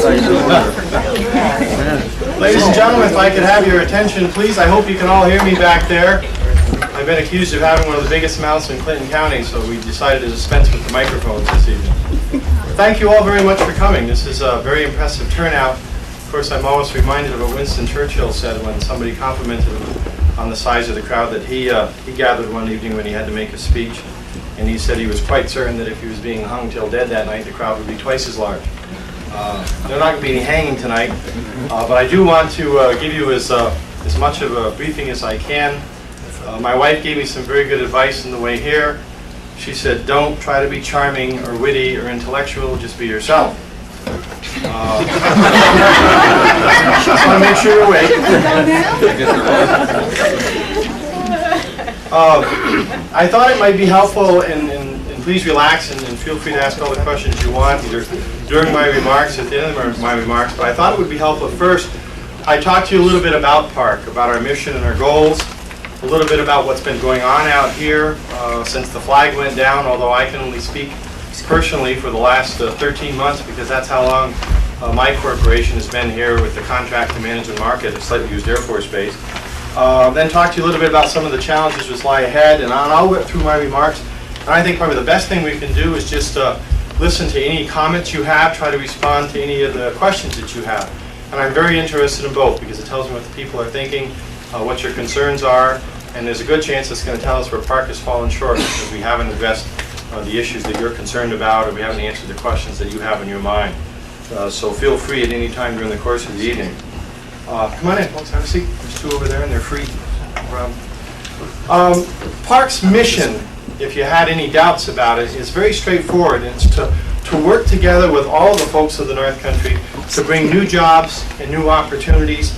Ladies and gentlemen, if I could have your attention, please. I hope you can all hear me back there. I've been accused of having one of the biggest mouths in Clinton County, so we decided to dispense with the microphones this evening. Thank you all very much for coming. This is a very impressive turnout. Of course, I'm always reminded of what Winston Churchill said when somebody complimented him on the size of the crowd that he gathered one evening when he had to make a speech. And he said he was quite certain that if he was being hung till dead that night, the crowd would be twice as large. There are not going to be any hanging tonight, but I do want to give you as much of a briefing as I can. My wife gave me some very good advice on the way here. She said, don't try to be charming or witty or intellectual, just be yourself. Just want to make sure you're awake. I thought it might be helpful, and please relax and feel free to ask all the questions you want, either during my remarks, at the end of my remarks, but I thought it would be helpful first. I talked to you a little bit about PARC, about our mission and our goals, a little bit about what's been going on out here since the flag went down, although I can only speak personally for the last 13 months because that's how long my corporation has been here with the contract to manage and market at Slightly Used Air Force Base. Then talk to you a little bit about some of the challenges which lie ahead, and I'll go through my remarks. And I think probably the best thing we can do is just listen to any comments you have, try to respond to any of the questions that you have. And I'm very interested in both because it tells me what the people are thinking, what your concerns are, and there's a good chance it's going to tell us where PARC has fallen short because we haven't addressed the issues that you're concerned about, or we haven't answered the questions that you have in your mind. So feel free at any time during the course of the evening. Come on in, folks, have a seat. There's two over there and they're free. PARC's mission, if you had any doubts about it, is very straightforward. It's to work together with all the folks of the North Country to bring new jobs and new opportunities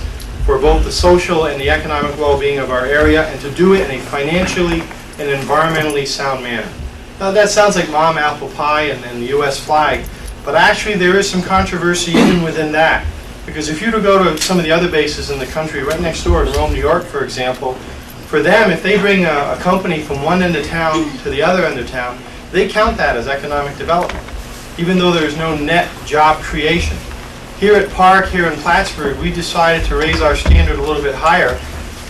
for both the social and the economic well-being of our area, and to do it in a financially and environmentally sound manner. Now that sounds like mom apple pie and the U.S. flag, but actually there is some controversy even within that. Because if you were to go to some of the other bases in the country, right next door in Rome, New York, for example, for them, if they bring a company from one end of town to the other end of town, they count that as economic development, even though there is no net job creation. Here at PARC, here in Plattsburgh, we decided to raise our standard a little bit higher,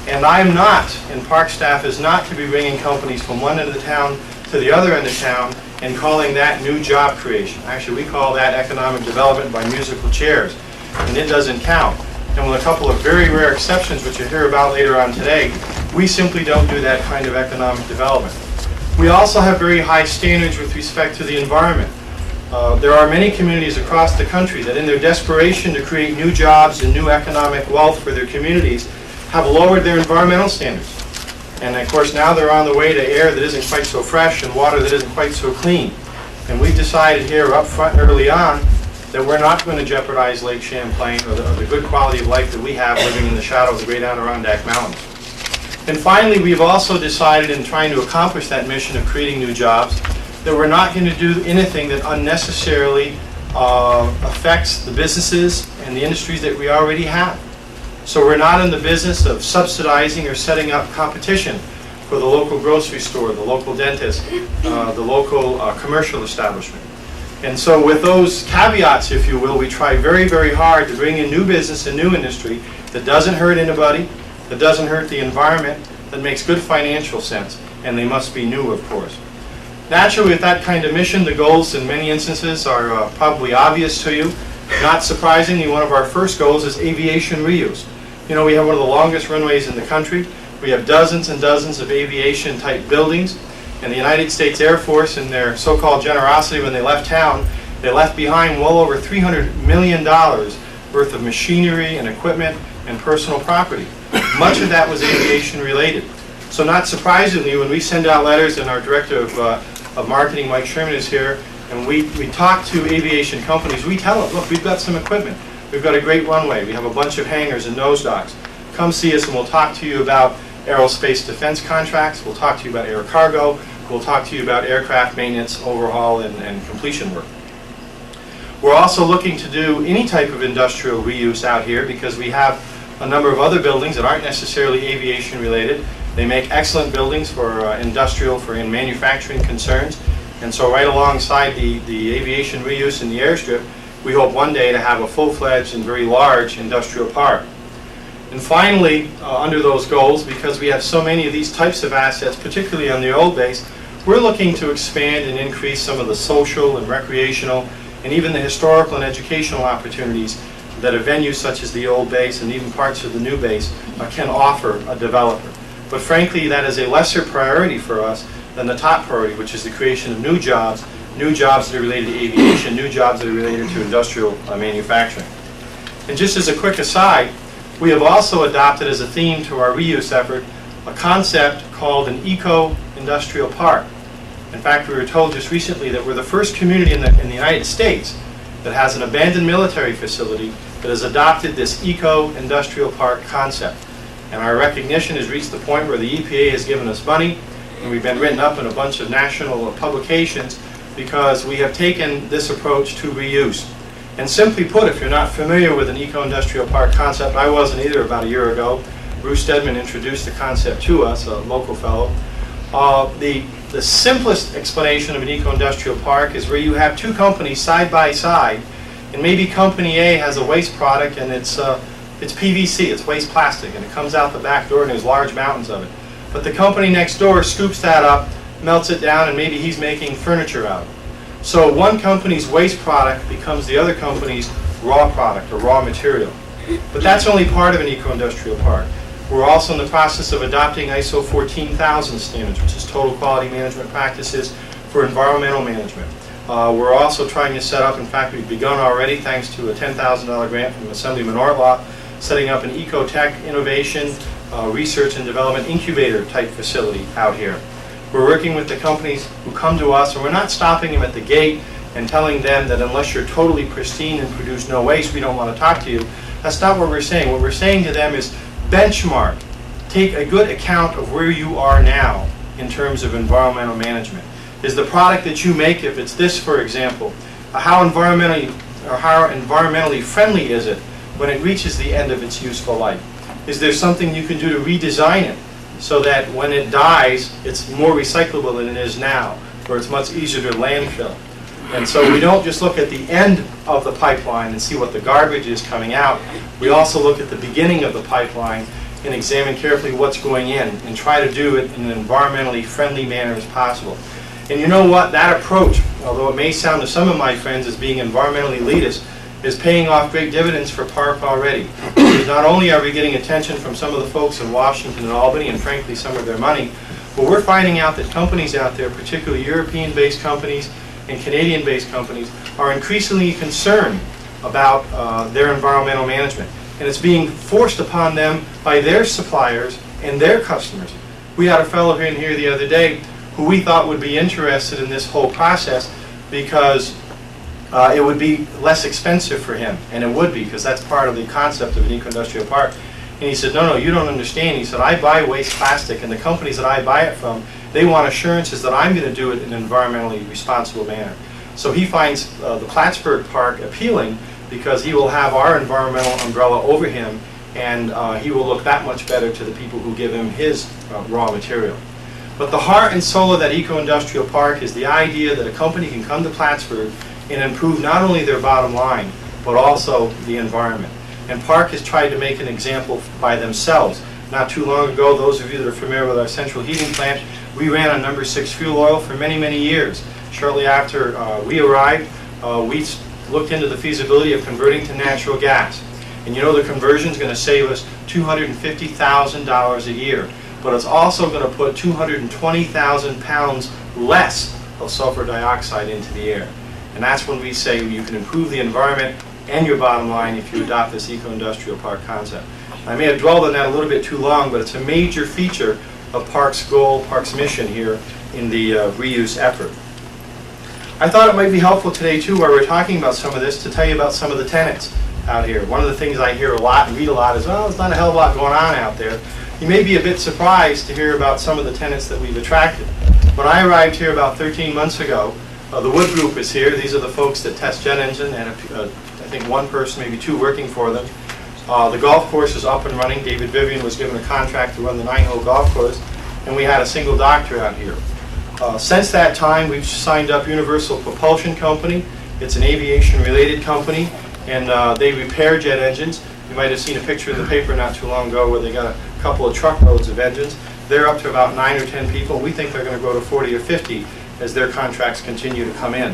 and I'm not, and PARC staff is not to be bringing companies from one end of the town to the other end of town and calling that new job creation. Actually, we call that economic development by musical chairs, and it doesn't count. And with a couple of very rare exceptions, which you'll hear about later on today, we simply don't do that kind of economic development. We also have very high standards with respect to the environment. There are many communities across the country that in their desperation to create new jobs and new economic wealth for their communities have lowered their environmental standards. And of course now they're on the way to air that isn't quite so fresh and water that isn't quite so clean. And we've decided here up front early on that we're not going to jeopardize Lake Champlain or the good quality of life that we have living in the shadow of the Great Adirondack Mountains. And finally, we've also decided in trying to accomplish that mission of creating new jobs that we're not going to do anything that unnecessarily affects the businesses and the industries that we already have. So we're not in the business of subsidizing or setting up competition for the local grocery store, the local dentist, the local commercial establishment. And so with those caveats, if you will, we try very, very hard to bring in new business and new industry that doesn't hurt anybody, that doesn't hurt the environment, that makes good financial sense, and they must be new, of course. Naturally, with that kind of mission, the goals in many instances are probably obvious to you. Not surprisingly, one of our first goals is aviation reuse. You know, we have one of the longest runways in the country. We have dozens and dozens of aviation-type buildings. And the United States Air Force, in their so-called generosity when they left town, they left behind well over $300 million worth of machinery and equipment and personal property. Much of that was aviation-related. So not surprisingly, when we send out letters, and our Director of Marketing, Mike Sherman, is here, and we talk to aviation companies, we tell them, look, we've got some equipment. We've got a great runway. We have a bunch of hangars and nose docks. Come see us and we'll talk to you about aerospace defense contracts. We'll talk to you about air cargo. We'll talk to you about aircraft maintenance, overhaul, and completion work. We're also looking to do any type of industrial reuse out here because we have a number of other buildings that aren't necessarily aviation related. They make excellent buildings for industrial, in manufacturing concerns. And so right alongside the aviation reuse in the airstrip we hope one day to have a full-fledged and very large industrial park. And finally, under those goals, because we have so many of these types of assets, particularly on the old base, we're looking to expand and increase some of the social and recreational and even the historical and educational opportunities that a venue such as the old base and even parts of the new base can offer a developer. But frankly, that is a lesser priority for us than the top priority, which is the creation of new jobs that are related to aviation, new jobs that are related to industrial manufacturing. And just as a quick aside, we have also adopted as a theme to our reuse effort a concept called an eco-industrial park. In fact, we were told just recently that we're the first community in the United States that has an abandoned military facility that has adopted this eco-industrial park concept. And our recognition has reached the point where the EPA has given us money, and we've been written up in a bunch of national publications because we have taken this approach to reuse. And simply put, if you're not familiar with an eco-industrial park concept, I wasn't either about a year ago. Bruce Stedman introduced the concept to us, a local fellow. The simplest explanation of an eco-industrial park is where you have two companies side by side, and maybe company A has a waste product and it's PVC, it's waste plastic, and it comes out the back door and there's large mountains of it. But the company next door scoops that up, melts it down, and maybe he's making furniture out of it. So one company's waste product becomes the other company's raw product or raw material. But that's only part of an eco-industrial park. We're also in the process of adopting ISO 14000 standards, which is total quality management practices for environmental management. We're also trying to set up, in fact we've begun already thanks to a $10,000 grant from Assemblyman Ortlaw, setting up an ecotech innovation research and development incubator type facility out here. We're working with the companies who come to us, and we're not stopping them at the gate and telling them that unless you're totally pristine and produce no waste, we don't want to talk to you. That's not what we're saying. What we're saying to them is benchmark. Take a good account of where you are now in terms of environmental management. Is the product that you make, if it's this, for example, how environmentally friendly is it when it reaches the end of its useful life? Is there something you can do to redesign it so that when it dies, it's more recyclable than it is now, or it's much easier to landfill? And so we don't just look at the end of the pipeline and see what the garbage is coming out. We also look at the beginning of the pipeline and examine carefully what's going in and try to do it in an environmentally friendly manner as possible. And you know what? That approach, although it may sound to some of my friends as being environmentally elitist, is paying off great dividends for PARC already. Because not only are we getting attention from some of the folks in Washington and Albany, and frankly some of their money, but we're finding out that companies out there, particularly European-based companies and Canadian-based companies, are increasingly concerned about their environmental management. And it's being forced upon them by their suppliers and their customers. We had a fellow in here the other day who we thought would be interested in this whole process because it would be less expensive for him, and it would be, because that's part of the concept of an eco-industrial park. And he said, no, you don't understand. He said, I buy waste plastic, and the companies that I buy it from, they want assurances that I'm going to do it in an environmentally responsible manner. So he finds the Plattsburgh Park appealing because he will have our environmental umbrella over him, and he will look that much better to the people who give him his raw material. But the heart and soul of that eco-industrial park is the idea that a company can come to Plattsburgh and improve not only their bottom line, but also the environment. And PARC has tried to make an example by themselves. Not too long ago, those of you that are familiar with our central heating plant, we ran on number 6 fuel oil for many, many years. Shortly after we arrived, we looked into the feasibility of converting to natural gas. And you know the conversion is going to save us $250,000 a year. But it's also going to put 220,000 pounds less of sulfur dioxide into the air. And that's when we say you can improve the environment and your bottom line if you adopt this eco-industrial park concept. I may have dwelled on that a little bit too long, but it's a major feature of PARC's goal, PARC's mission here in the reuse effort. I thought it might be helpful today too, while we're talking about some of this, to tell you about some of the tenants out here. One of the things I hear a lot and read a lot is, well, there's not a hell of a lot going on out there. You may be a bit surprised to hear about some of the tenants that we've attracted. When I arrived here about 13 months ago, the Wood Group is here. These are the folks that test jet engine, and I think one person, maybe two, working for them. The golf course is up and running. David Vivian was given a contract to run the 9-hole golf course, and we had a single doctor out here. Since that time, we've signed up Universal Propulsion Company It's an aviation-related company, and they repair jet engines. You might have seen a picture in the paper not too long ago where they got a couple of truckloads of engines. They're up to about 9 or 10 people. We think they're going to go to 40 or 50 as their contracts continue to come in.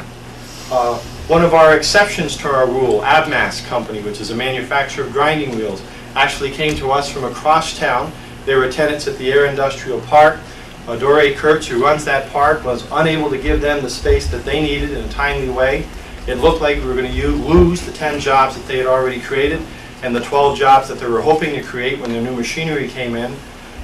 One of our exceptions to our rule, Abmas Company, which is a manufacturer of grinding wheels, actually came to us from across town. They were tenants at the Air Industrial Park. Dore Kurtz, who runs that park, was unable to give them the space that they needed in a timely way. It looked like we were going to lose the 10 jobs that they had already created and the 12 jobs that they were hoping to create when their new machinery came in.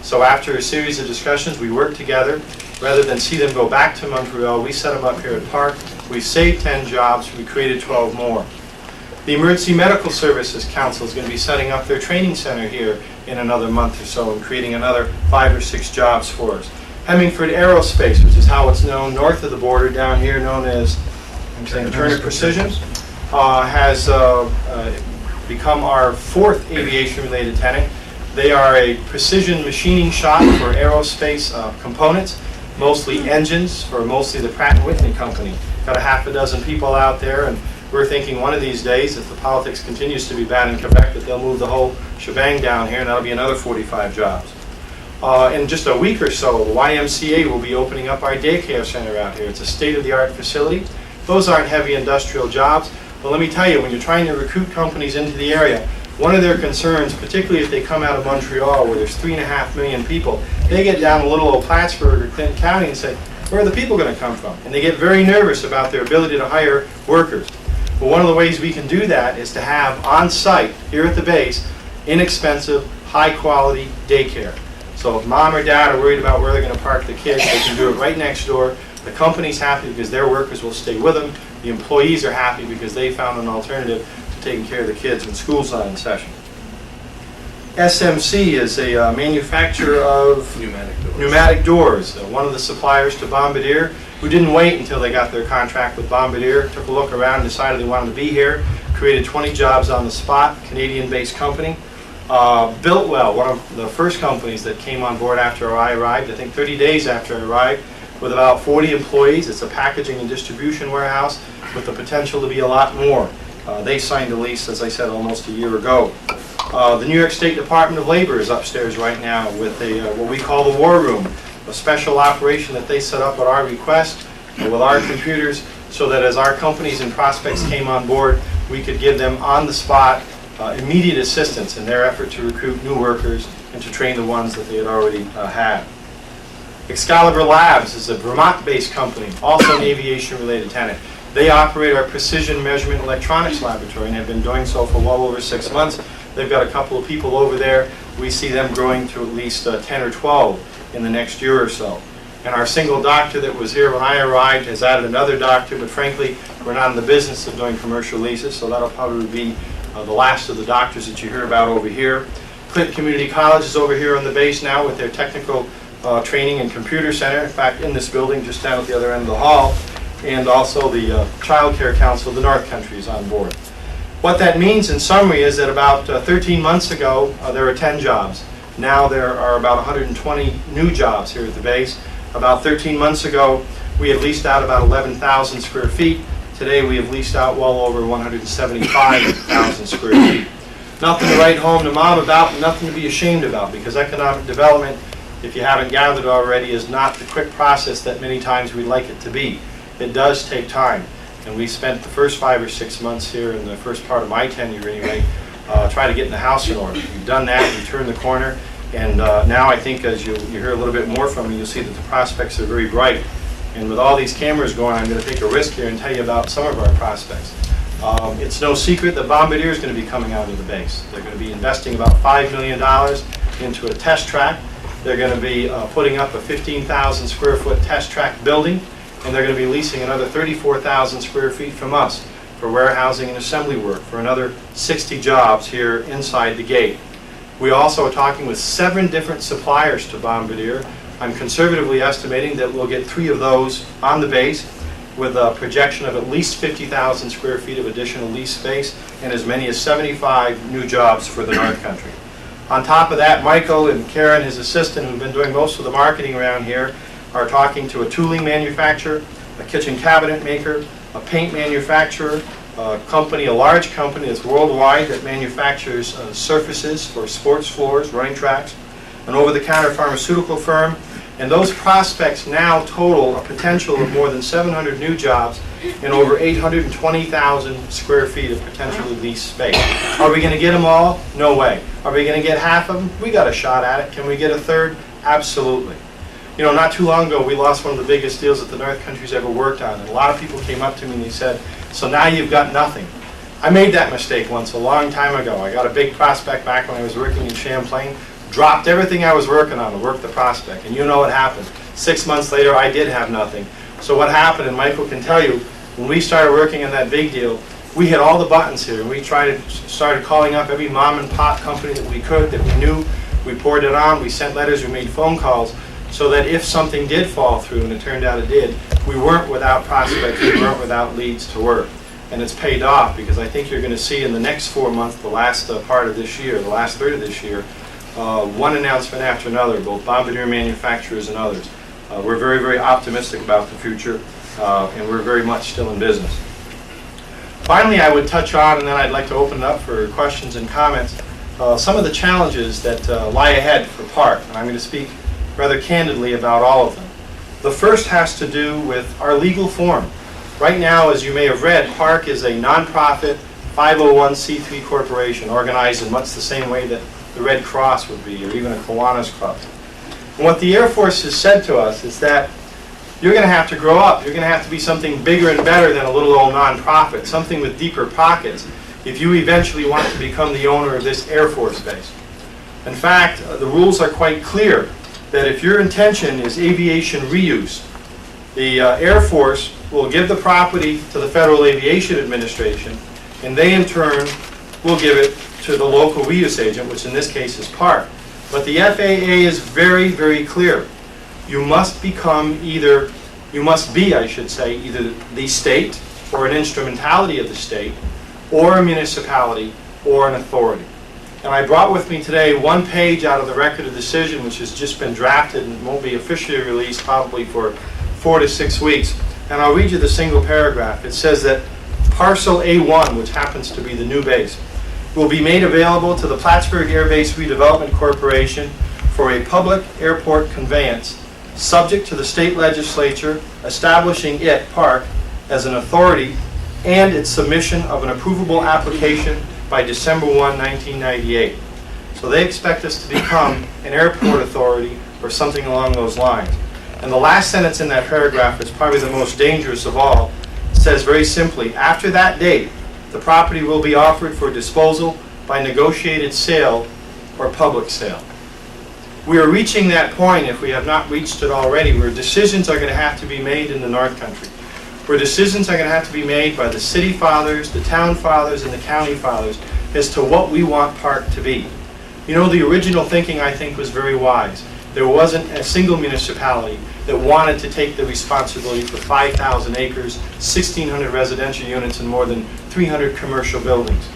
So after a series of discussions, we worked together. Rather than see them go back to Montreal, we set them up here at PARC. We saved 10 jobs. We created 12 more. The Emergency Medical Services Council is going to be setting up their training center here in another month or so and creating another 5 or 6 jobs for us. Hemingford Aerospace, which is how it's known north of the border down here, known as Turner Precision, has become our 4th aviation-related tenant. They are a precision machining shop for aerospace components, mostly engines for mostly the Pratt & Whitney company. Got a half a dozen people out there, and we're thinking one of these days, if the politics continues to be bad in Quebec, that they'll move the whole shebang down here, and that'll be another 45 jobs. In just a week or so, the YMCA will be opening up our daycare center out here. It's a state-of-the-art facility. Those aren't heavy industrial jobs, but let me tell you, when you're trying to recruit companies into the area, one of their concerns, particularly if they come out of Montreal where there's 3.5 million people, they get down to little old Plattsburgh or Clinton County and say, where are the people going to come from? And they get very nervous about their ability to hire workers. But one of the ways we can do that is to have on-site, here at the base, inexpensive, high-quality daycare. So if mom or dad are worried about where they're going to park the kids, they can do it right next door. The company's happy because their workers will stay with them. The employees are happy because they found an alternative to taking care of the kids when school's not in session. SMC is a manufacturer of pneumatic doors. One of the suppliers to Bombardier, who didn't wait until they got their contract with Bombardier, took a look around, decided they wanted to be here, created 20 jobs on the spot, Canadian-based company. Builtwell, one of the first companies that came on board after I arrived, I think 30 days after I arrived, with about 40 employees. It's a packaging and distribution warehouse with the potential to be a lot more. They signed a lease, as I said, almost a year ago. The New York State Department of Labor is upstairs right now with what we call the War Room, a special operation that they set up at our request with our computers so that as our companies and prospects came on board, we could give them on the spot immediate assistance in their effort to recruit new workers and to train the ones that they had already had. Excalibur Labs is a Vermont-based company, also an aviation-related tenant. They operate our precision measurement electronics laboratory and have been doing so for well over 6 months. They've got a couple of people over there. We see them growing to at least 10 or 12 in the next year or so. And our single doctor that was here when I arrived has added another doctor, but frankly, we're not in the business of doing commercial leases, so that'll probably be the last of the doctors that you hear about over here. Clinton Community College is over here on the base now with their technical training and computer center, in fact, in this building just down at the other end of the hall. And also the Child Care Council of the North Country is on board. What that means in summary is that about 13 months ago, there were 10 jobs. Now there are about 120 new jobs here at the base. About 13 months ago, we had leased out about 11,000 square feet. Today we have leased out well over 175,000 square feet. Nothing to write home to mom about, nothing to be ashamed about, because economic development, if you haven't gathered already, is not the quick process that many times we'd like it to be. It does take time. And we spent the first 5 or 6 months here, in the first part of my tenure anyway, trying to get the house in order. We've done that, we've turned the corner, and now I think as you hear a little bit more from me, you'll see that the prospects are very bright. And with all these cameras going, I'm going to take a risk here and tell you about some of our prospects. It's no secret that Bombardier is going to be coming out of the base. They're going to be investing about $5 million into a test track. They're going to be putting up a 15,000 square foot test track building, and they're going to be leasing another 34,000 square feet from us for warehousing and assembly work for another 60 jobs here inside the gate. We also are talking with 7 different suppliers to Bombardier. I'm conservatively estimating that we'll get 3 of those on the base with a projection of at least 50,000 square feet of additional lease space and as many as 75 new jobs for the North Country. On top of that, Michael and Karen, his assistant, who've been doing most of the marketing around here, are talking to a tooling manufacturer, a kitchen cabinet maker, a paint manufacturer, a company, a large company that's worldwide that manufactures surfaces for sports floors, running tracks, an over-the-counter pharmaceutical firm, and those prospects now total a potential of more than 700 new jobs in over 820,000 square feet of potentially leased space. Are we going to get them all? No way. Are we going to get half of them? We got a shot at it. Can we get a third? Absolutely. You know, not too long ago, we lost one of the biggest deals that the North Country's ever worked on, and a lot of people came up to me and they said, so now you've got nothing. I made that mistake once a long time ago. I got a big prospect back when I was working in Champlain, dropped everything I was working on to work the prospect, and you know what happened. 6 months later, I did have nothing. So what happened, and Michael can tell you, when we started working on that big deal, we hit all the buttons here, and we started calling up every mom and pop company that we could, that we knew. We poured it on, we sent letters, we made phone calls, so that if something did fall through, and it turned out it did, we weren't without prospects, we weren't without leads to work. And it's paid off, because I think you're going to see in the next 4 months, the last part of this year, the last third of this year, one announcement after another, both bombardier manufacturers and others. We're very, very optimistic about the future, and we're very much still in business. Finally, I would touch on, and then I'd like to open it up for questions and comments, some of the challenges that lie ahead for PARC. And I'm going to speak rather candidly about all of them. The first has to do with our legal form. Right now, as you may have read, PARC is a nonprofit 501c3 corporation organized in much the same way that the Red Cross would be, or even a Kiwanis Club. And what the Air Force has said to us is that you're going to have to grow up. You're going to have to be something bigger and better than a little old nonprofit, something with deeper pockets, if you eventually want to become the owner of this Air Force base. In fact, the rules are quite clear that if your intention is aviation reuse, the Air Force will give the property to the Federal Aviation Administration, and they in turn will give it to the local reuse agent, which in this case is PARC. But the FAA is very, very clear. You must become either, I should say, either the state or an instrumentality of the state, or a municipality, or an authority. And I brought with me today one page out of the record of decision, which has just been drafted and won't be officially released probably for 4 to 6 weeks. And I'll read you the single paragraph. It says that Parcel A1, which happens to be the new base, will be made available to the Plattsburgh Air Base Redevelopment Corporation for a public airport conveyance, subject to the state legislature establishing it, PARC, as an authority and its submission of an approvable application by December 1, 1998. So they expect us to become an airport authority or something along those lines. And the last sentence in that paragraph is probably the most dangerous of all. It says very simply, after that date, the property will be offered for disposal by negotiated sale or public sale. We are reaching that point, if we have not reached it already, where decisions are going to have to be made in the North Country, where decisions are going to have to be made by the city fathers, the town fathers, and the county fathers as to what we want PARC to be. You know, the original thinking, I think, was very wise. There wasn't a single municipality that wanted to take the responsibility for 5,000 acres, 1,600 residential units, and more than 300 commercial buildings.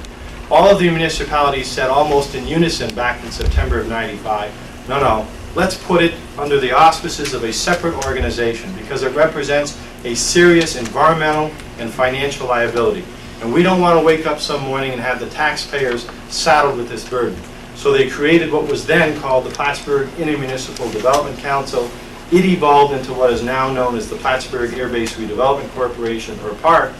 All of the municipalities said almost in unison back in September of '95, no, let's put it under the auspices of a separate organization because it represents a serious environmental and financial liability. And we don't want to wake up some morning and have the taxpayers saddled with this burden. So they created what was then called the Plattsburgh Intermunicipal Development Council. It evolved into what is now known as the Plattsburgh Air Base Redevelopment Corporation, or PARC.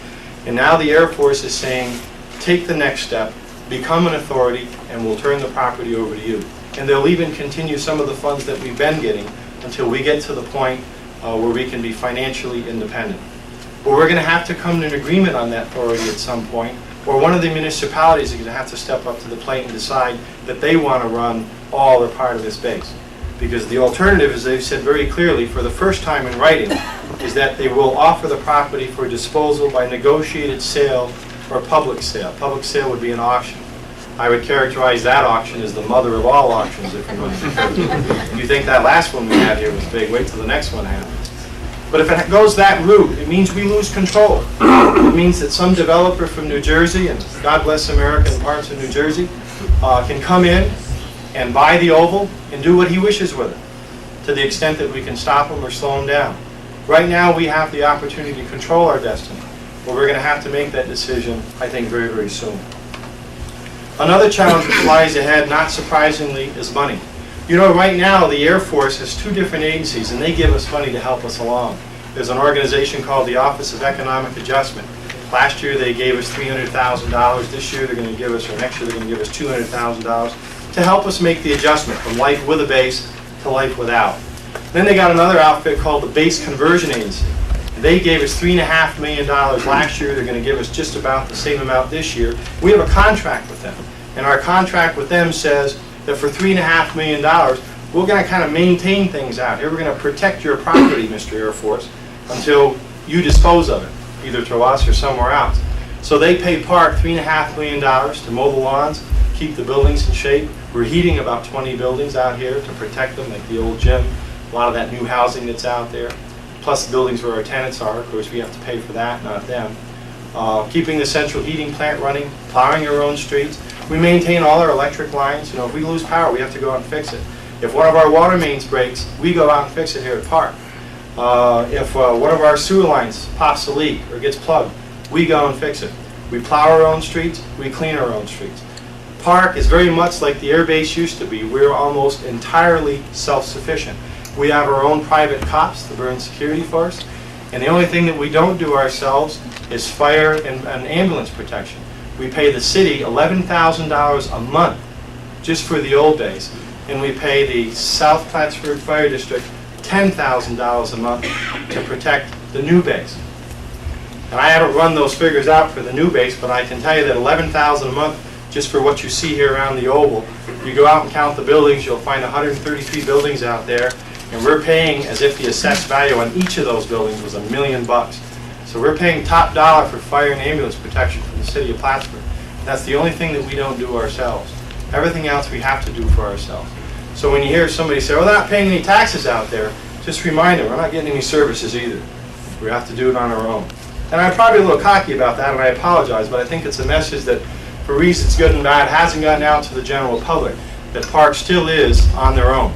And now the Air Force is saying, take the next step, become an authority, and we'll turn the property over to you. And they'll even continue some of the funds that we've been getting until we get to the point where we can be financially independent. But we're going to have to come to an agreement on that authority at some point, or one of the municipalities is going to have to step up to the plate and decide that they want to run all or part of this base. Because the alternative, as they've said very clearly, for the first time in writing, is that they will offer the property for disposal by negotiated sale or public sale. Public sale would be an auction. I would characterize that auction as the mother of all auctions, if you think that last one we had here was big, wait till the next one happens. But if it goes that route, it means we lose control. It means that some developer from New Jersey, and God bless America and parts of New Jersey, can come in and buy the oval and do what he wishes with it, to the extent that we can stop him or slow him down. Right now we have the opportunity to control our destiny. but we're going to have to make that decision, I think, very, very soon. Another challenge that lies ahead, not surprisingly, is money. You know, right now the Air Force has two different agencies, and they give us money to help us along. There's an organization called the Office of Economic Adjustment. Last year they gave us $300,000. This year they're going to give us, or next year they're going to give us $200,000 to help us make the adjustment from life with a base to life without. Then they got another outfit called the Base Conversion Agency. They gave us $3.5 million last year. They're going to give us just about the same amount this year. We have a contract with them, and our contract with them says that for $3.5 million, we're going to kind of maintain things out here. We're going to protect your property, Mr. Air Force, until you dispose of it, either to us or somewhere else. So they pay PARC $3.5 million to mow the lawns, keep the buildings in shape. We're heating about 20 buildings out here to protect them, like the old gym, a lot of that new housing that's out there, plus the buildings where our tenants are. Of course, we have to pay for that, not them. Keeping the central heating plant running, plowing our own streets. We maintain all our electric lines. You know, if we lose power, we have to go out and fix it. If one of our water mains breaks, we go out and fix it here at PARC. If one of our sewer lines pops a leak or gets plugged, we go and fix it. We plow our own streets, we clean our own streets. PARC is very much like the Air Base used to be. We're almost entirely self-sufficient. We have our own private cops, the burn security force, and the only thing that we don't do ourselves is fire and ambulance protection. We pay the city $11,000 a month just for the old base, and we pay the South Plattsburgh Fire District $10,000 a month to protect the new base. And I haven't run those figures out for the new base, but I can tell you that $11,000 a month just for what you see here around the oval. You go out and count the buildings, you'll find 133 buildings out there, and we're paying as if the assessed value on each of those buildings was $1 million. So we're paying top dollar for fire and ambulance protection for the city of Plattsburgh. That's the only thing that we don't do ourselves. Everything else we have to do for ourselves. So when you hear somebody say, well, they're not paying any taxes out there, just remind them, we're not getting any services either. We have to do it on our own. And I'm probably a little cocky about that, and I apologize, but I think it's a message that, for reasons good and bad, hasn't gotten out to the general public, that PARC still is on their own.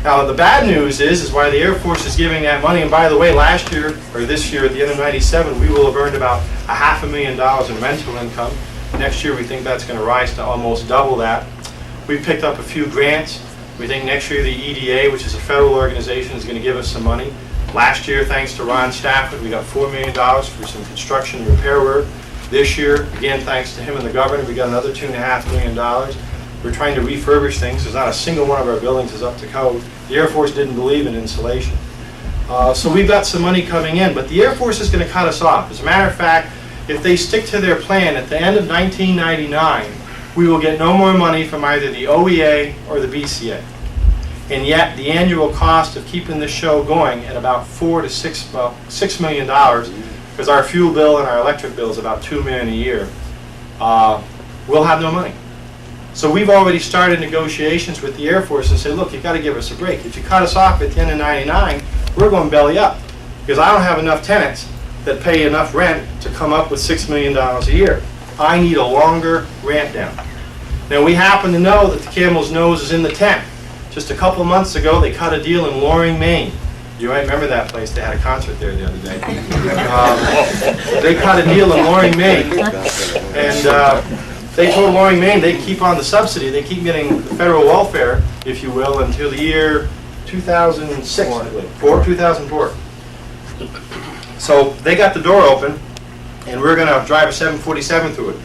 Now, the bad news is why the Air Force is giving that money, and by the way, last year, or this year, at the end of '97, we will have earned about $500,000 in rental income. Next year, we think that's going to rise to almost double that. We've picked up a few grants. We think next year the EDA, which is a federal organization, is going to give us some money. Last year, thanks to Ron Stafford, we got $4 million for some construction and repair work. This year, again, thanks to him and the governor, we got another $2.5 million. We're trying to refurbish things. There's not a single one of our buildings is up to code. The Air Force didn't believe in insulation. So we've got some money coming in, but the Air Force is going to cut us off. As a matter of fact, if they stick to their plan, at the end of 1999, we will get no more money from either the OEA or the BCA. And yet, the annual cost of keeping this show going at about $6 million, because our fuel bill and our electric bill is about $2 million a year, we'll have no money. So we've already started negotiations with the Air Force and said, look, you've got to give us a break. If you cut us off at the end of '99, we're going belly up, because I don't have enough tenants that pay enough rent to come up with $6 million a year. I need a longer ramp down. Now, we happen to know that the camel's nose is in the tent. Just a couple months ago, they cut a deal in Loring, Maine. You might remember that place. They had a concert there the other day. They cut a deal in Loring, Maine, and they told Loring, Maine they keep on the subsidy. They keep getting the federal welfare, if you will, until the year 2006, I believe, 2004. So they got the door open, and we're going to drive a 747 through it.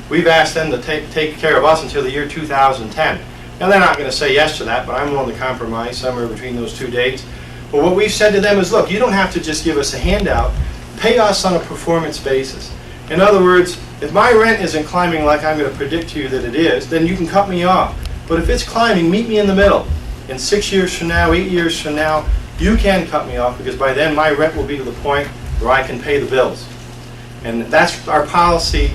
We've asked them to take care of us until the year 2010. Now, they're not going to say yes to that, but I'm willing to compromise somewhere between those two dates. But what we've said to them is, look, you don't have to just give us a handout. Pay us on a performance basis. In other words, if my rent isn't climbing like I'm going to predict to you that it is, then you can cut me off. But if it's climbing, meet me in the middle. In 6 years from now, 8 years from now, you can cut me off, because by then my rent will be to the point where I can pay the bills. And that's our policy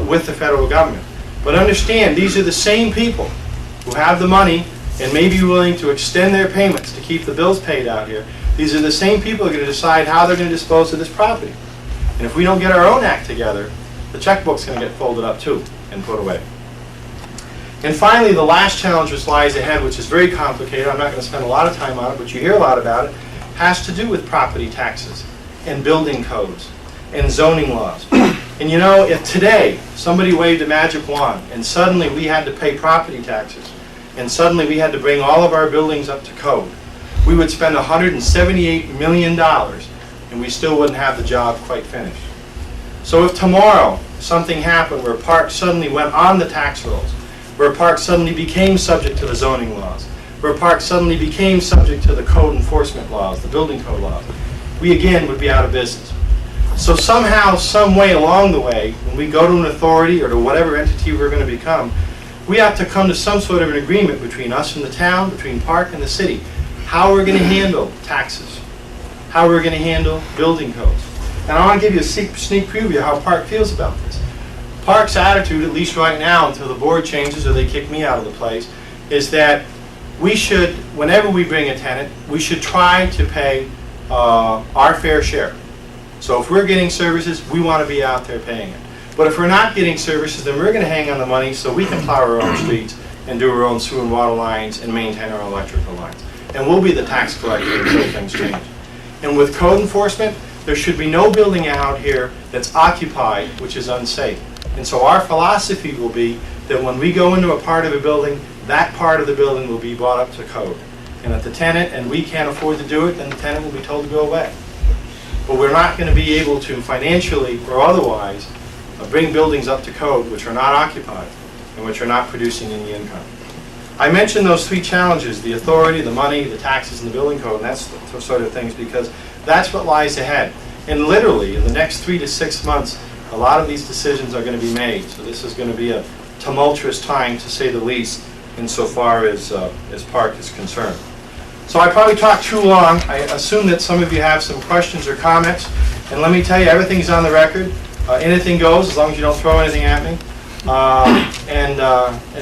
with the federal government. But understand, these are the same people who have the money and may be willing to extend their payments to keep the bills paid out here. These are the same people who are going to decide how they're going to dispose of this property. And if we don't get our own act together, the checkbook's going to get folded up too and put away. And finally, the last challenge which lies ahead, which is very complicated, I'm not going to spend a lot of time on it, but you hear a lot about it, has to do with property taxes and building codes. and zoning laws. And you know, if today somebody waved a magic wand and suddenly we had to pay property taxes and suddenly we had to bring all of our buildings up to code, we would spend $178 million and we still wouldn't have the job quite finished. So if tomorrow something happened where PARC suddenly went on the tax rolls, where PARC suddenly became subject to the zoning laws, where PARC suddenly became subject to the code enforcement laws, the building code laws, we again would be out of business. So somehow, some way along the way, when we go to an authority or to whatever entity we're going to become, we have to come to some sort of an agreement between us and the town, between PARC and the city, how we're going to handle taxes, how we're going to handle building codes. And I want to give you a sneak preview of how PARC feels about this. PARC's attitude, at least right now until the board changes or they kick me out of the place, is that we should, whenever we bring a tenant, we should try to pay our fair share. So if we're getting services, we want to be out there paying it. But if we're not getting services, then we're going to hang on the money so we can plow our own streets and do our own sewer and water lines and maintain our own electrical lines. And we'll be the tax collector until things change. And with code enforcement, there should be no building out here that's occupied, which is unsafe. And so our philosophy will be that when we go into a part of a building, that part of the building will be brought up to code. And if the tenant, and we can't afford to do it, then the tenant will be told to go away. But we're not going to be able to financially or otherwise bring buildings up to code which are not occupied and which are not producing any income. I mentioned those three challenges, the authority, the money, the taxes, and the building code, and that's the sort of things, because that's what lies ahead. And literally, in the next 3 to 6 months, a lot of these decisions are going to be made. So this is going to be a tumultuous time, to say the least, insofar as PARC is concerned. So I probably talked too long. I assume that some of you have some questions or comments. And let me tell you, everything's on the record. Anything goes, as long as you don't throw anything at me. And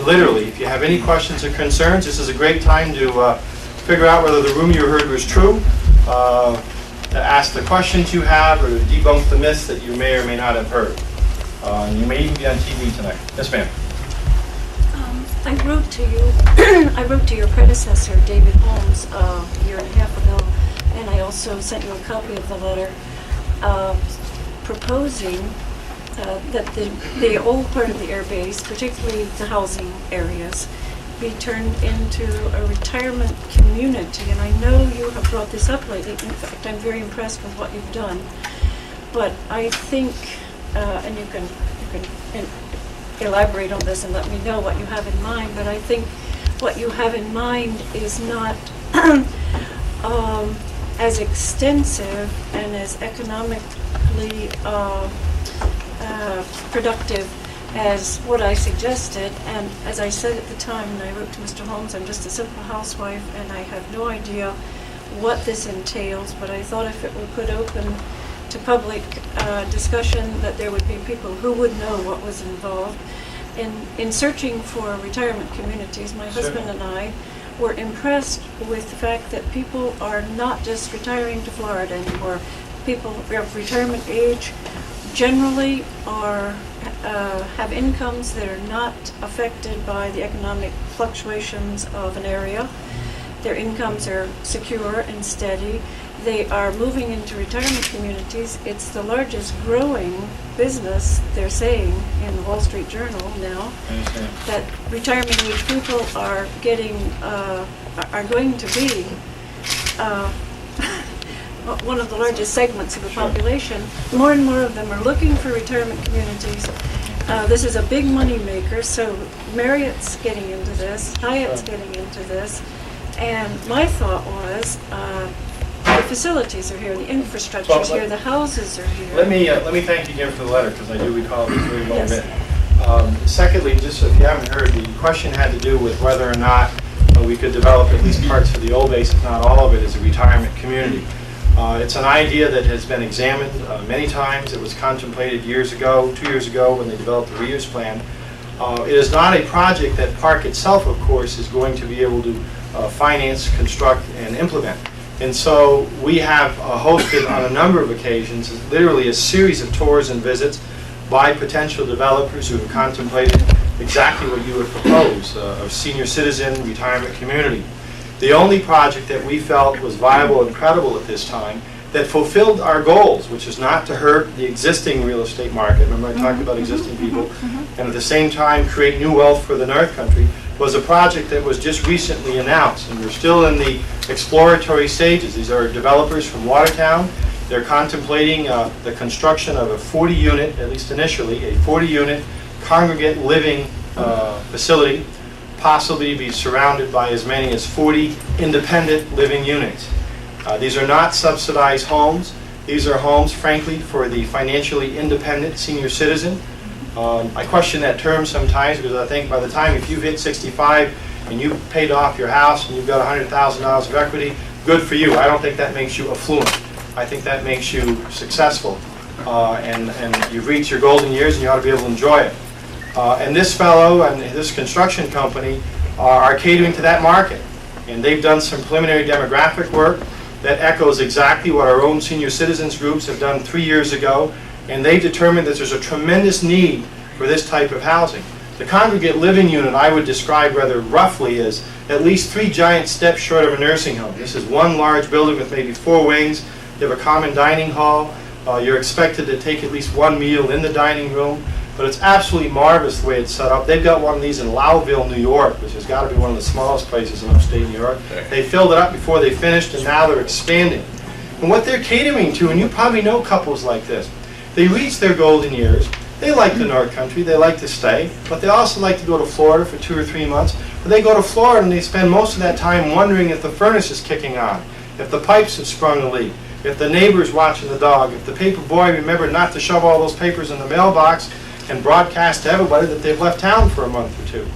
literally, if you have any questions or concerns, this is a great time to figure out whether the rumor you heard was true, to ask the questions you have, or to debunk the myths that you may or may not have heard. And you may even be on TV tonight. Yes, ma'am. I wrote to you. I wrote to your predecessor, David Holmes, a year and a half ago, and I also sent you a copy of the letter proposing that the old part of the air base, particularly the housing areas, be turned into a retirement community. And I know you have brought this up lately. In fact, I'm very impressed with what you've done. But I think, and you can elaborate on this and let me know what you have in mind, but I think what you have in mind is not as extensive and as economically productive as what I suggested. And as I said at the time, and I wrote to Mr. Holmes, I'm just a simple housewife and I have no idea what this entails, but I thought if it were put open to public discussion, that there would be people who would know what was involved. In searching for retirement communities, my husband and I were impressed with the fact that people are not just retiring to Florida anymore. People of retirement age generally have incomes that are not affected by the economic fluctuations of an area. Their incomes are secure and steady. They are moving into retirement communities. It's the largest growing business, they're saying, in the Wall Street Journal now, that retirement age people are getting, are going to be one of the largest segments of the population. More and more of them are looking for retirement communities. This is a big money maker, so Marriott's getting into this, Hyatt's getting into this, and my thought was, the facilities are here, the infrastructure is here, the houses are here. Let me thank you again for the letter, because I do recall it was very well written. Secondly, just so if you haven't heard, the question had to do with whether or not we could develop at least parts of the old base, if not all of it, as a retirement community. It's an idea that has been examined many times. It was contemplated 2 years ago, when they developed the reuse plan. It is not a project that PARC itself, of course, is going to be able to finance, construct, and implement. And so we have hosted on a number of occasions, literally a series of tours and visits by potential developers who have contemplated exactly what you would propose, a senior citizen retirement community. The only project that we felt was viable and credible at this time that fulfilled our goals, which is not to hurt the existing real estate market. Remember I talked about existing people, and at the same time create new wealth for the North Country, was a project that was just recently announced, and we're still in the exploratory stages. These are developers from Watertown. They're contemplating the construction of a 40-unit, at least initially, a 40-unit congregate living facility, possibly be surrounded by as many as 40 independent living units. These are not subsidized homes. These are homes, frankly, for the financially independent senior citizen. I question that term sometimes because I think by the time if you've hit 65 and you've paid off your house and you've got $100,000 of equity, good for you. I don't think that makes you affluent. I think that makes you successful, and you've reached your golden years and you ought to be able to enjoy it. And this fellow and this construction company are catering to that market. And they've done some preliminary demographic work that echoes exactly what our own senior citizens groups have done 3 years ago. And they determined that there's a tremendous need for this type of housing. The congregate living unit I would describe rather roughly as at least 3 giant steps short of a nursing home. This is one large building with maybe 4 wings. You have a common dining hall. You're expected to take at least 1 meal in the dining room. But it's absolutely marvelous the way it's set up. They've got one of these in Lowville, New York, which has got to be one of the smallest places in upstate New York. They filled it up before they finished, and now they're expanding. And what they're catering to, and you probably know couples like this, they reach their golden years. They like the North Country. They like to stay. But they also like to go to Florida for 2 or 3 months. But they go to Florida, and they spend most of that time wondering if the furnace is kicking on, if the pipes have sprung a leak, if the neighbor's watching the dog, if the paper boy remembered not to shove all those papers in the mailbox and broadcast to everybody that they've left town for a month or 2.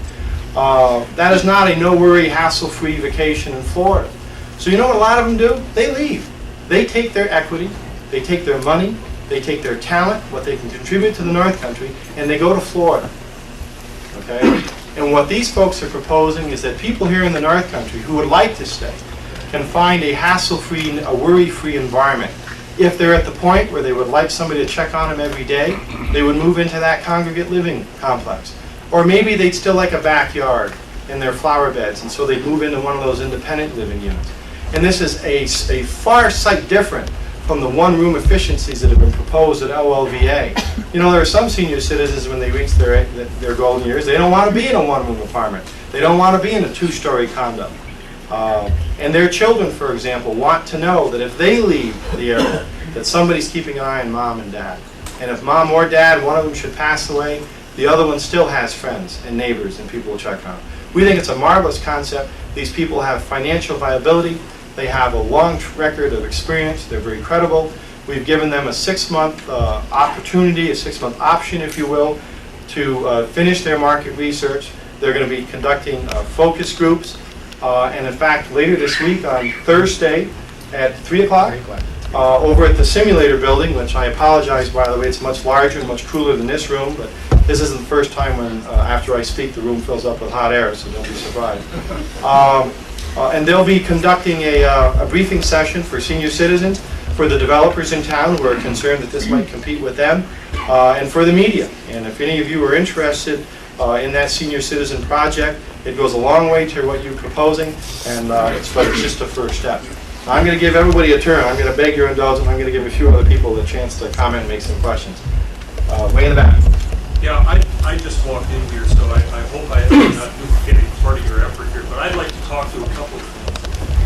That is not a no-worry, hassle-free vacation in Florida. So you know what a lot of them do? They leave. They take their equity, they take their money, they take their talent, what they can contribute to the North Country, and they go to Florida. Okay? And what these folks are proposing is that people here in the North Country who would like to stay can find a hassle-free, a worry-free environment. If they're at the point where they would like somebody to check on them every day, they would move into that congregate living complex. Or maybe they'd still like a backyard in their flower beds, and so they'd move into one of those independent living units. And this is a far sight different from the one-room efficiencies that have been proposed at LLVA. You know, there are some senior citizens when they reach their golden years, they don't want to be in a one-room apartment. They don't want to be in a 2-story condo. And their children, for example, want to know that if they leave the area, that somebody's keeping an eye on mom and dad. And if mom or dad, one of them should pass away, the other one still has friends and neighbors and people will check on them. We think it's a marvelous concept. These people have financial viability. They have a long record of experience. They're very credible. We've given them a 6-month opportunity, a 6-month option, if you will, to finish their market research. They're going to be conducting focus groups. And in fact, later this week on Thursday at 3 o'clock, over at the simulator building, which I apologize, by the way, it's much larger and much cooler than this room, but this isn't the first time when, after I speak, the room fills up with hot air, so don't be surprised. And they'll be conducting a briefing session for senior citizens, for the developers in town who are concerned that this might compete with them, and for the media. And if any of you are interested in that senior citizen project, it goes a long way to what you're proposing, and it's just a first step. Now, I'm going to give everybody a turn. I'm going to beg your indulgence. I'm going to give a few other people a chance to comment and make some questions. Way in the back. Yeah, I just walked in here, so I hope I am not duplicating part of your effort here, but I'd like to talk to a couple of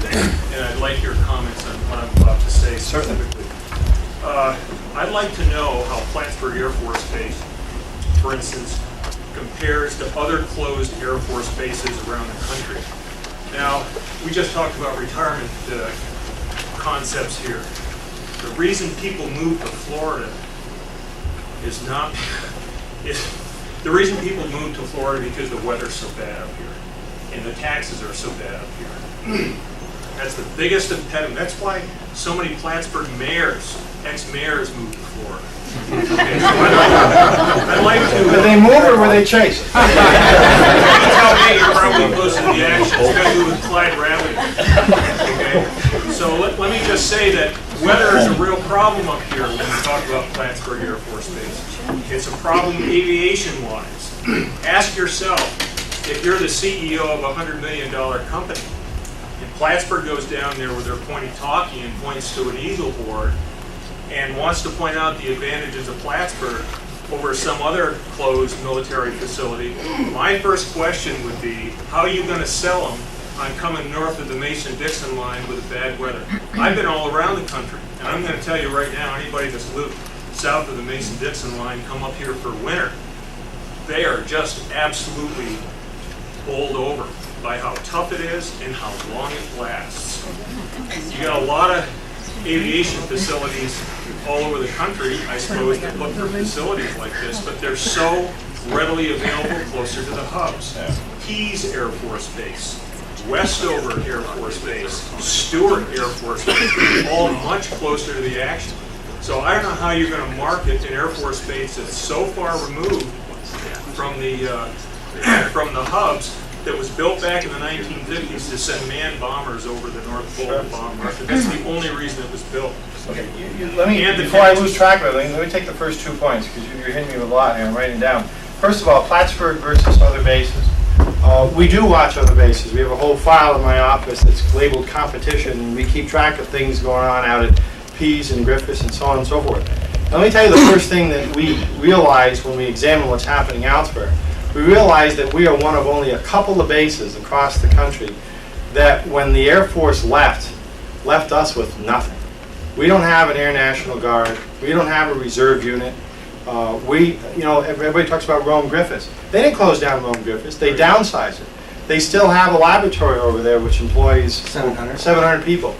things, and I'd like your comments on what I'm about to say specifically. I'd like to know how Plattsburgh Air Force Base, for instance, compares to other closed Air Force bases around the country. Now, we just talked about retirement concepts here. The reason people move to Florida is the reason people move to Florida because the weather's so bad up here, and the taxes are so bad up here. That's the biggest impediment. That's why so many Plattsburgh mayors, ex-mayors, move to Florida. Okay, so I'd like to... Did they move or were they chased? You tell me, you're probably close to the action. It's got to do with Clyde Rally. Okay, so let me just say that weather is a real problem up here when we talk about Plattsburgh Air Force Base. It's a problem aviation-wise. Ask yourself, if you're the CEO of a $100 million company, and Plattsburgh goes down there with their pointy-talkie and points to an eagle board and wants to point out the advantages of Plattsburgh over some other closed military facility. My first question would be, how are you going to sell them on coming north of the Mason-Dixon line with the bad weather? I've been all around the country, and I'm going to tell you right now, anybody that's lived south of the Mason-Dixon line, come up here for winter, they are just absolutely bowled over by how tough it is and how long it lasts. You got a lot of aviation facilities all over the country, I suppose, that look for facilities like this, but they're so readily available closer to the hubs. Keys Air Force Base, Westover Air Force Base, Stewart Air Force Base, all much closer to the action. So I don't know how you're going to market an Air Force Base that's so far removed from the hubs, that was built back in the 1950s to send manned bombers over the North Pole to bomb Russia. That's the only reason it was built. Okay, let me, before I lose track of it, let me take the first 2 points, because you're hitting me with a lot and I'm writing down. First of all, Plattsburgh versus other bases. We do watch other bases. We have a whole file in my office that's labeled competition, and we keep track of things going on out at Pease and Griffiths and so on and so forth. Now, let me tell you the first thing that we realize when we examine what's happening elsewhere. We realize that we are one of only a couple of bases across the country that when the Air Force left us with nothing. We don't have an Air National Guard. We don't have a reserve unit. Everybody talks about Rome Griffiths. They didn't close down Rome Griffiths. They downsized it. They still have a laboratory over there which employs 700 people.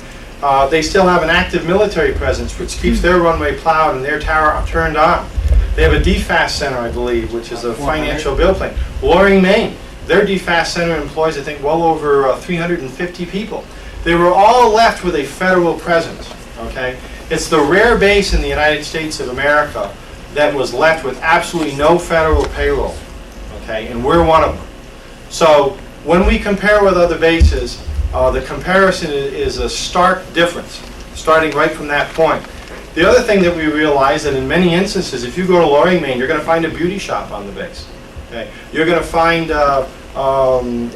They still have an active military presence which keeps their runway plowed and their tower turned on. They have a DFAS center, I believe, which is a financial bill plane. Loring, Maine, their DFAS center employs, I think, well over 350 people. They were all left with a federal presence, okay? It's the rare base in the United States of America that was left with absolutely no federal payroll, okay? And we're one of them. So when we compare with other bases, the comparison is a stark difference, starting right from that point. The other thing that we realize that in many instances, if you go to Loring, Maine, you're going to find a beauty shop on the base. Okay? You're going to find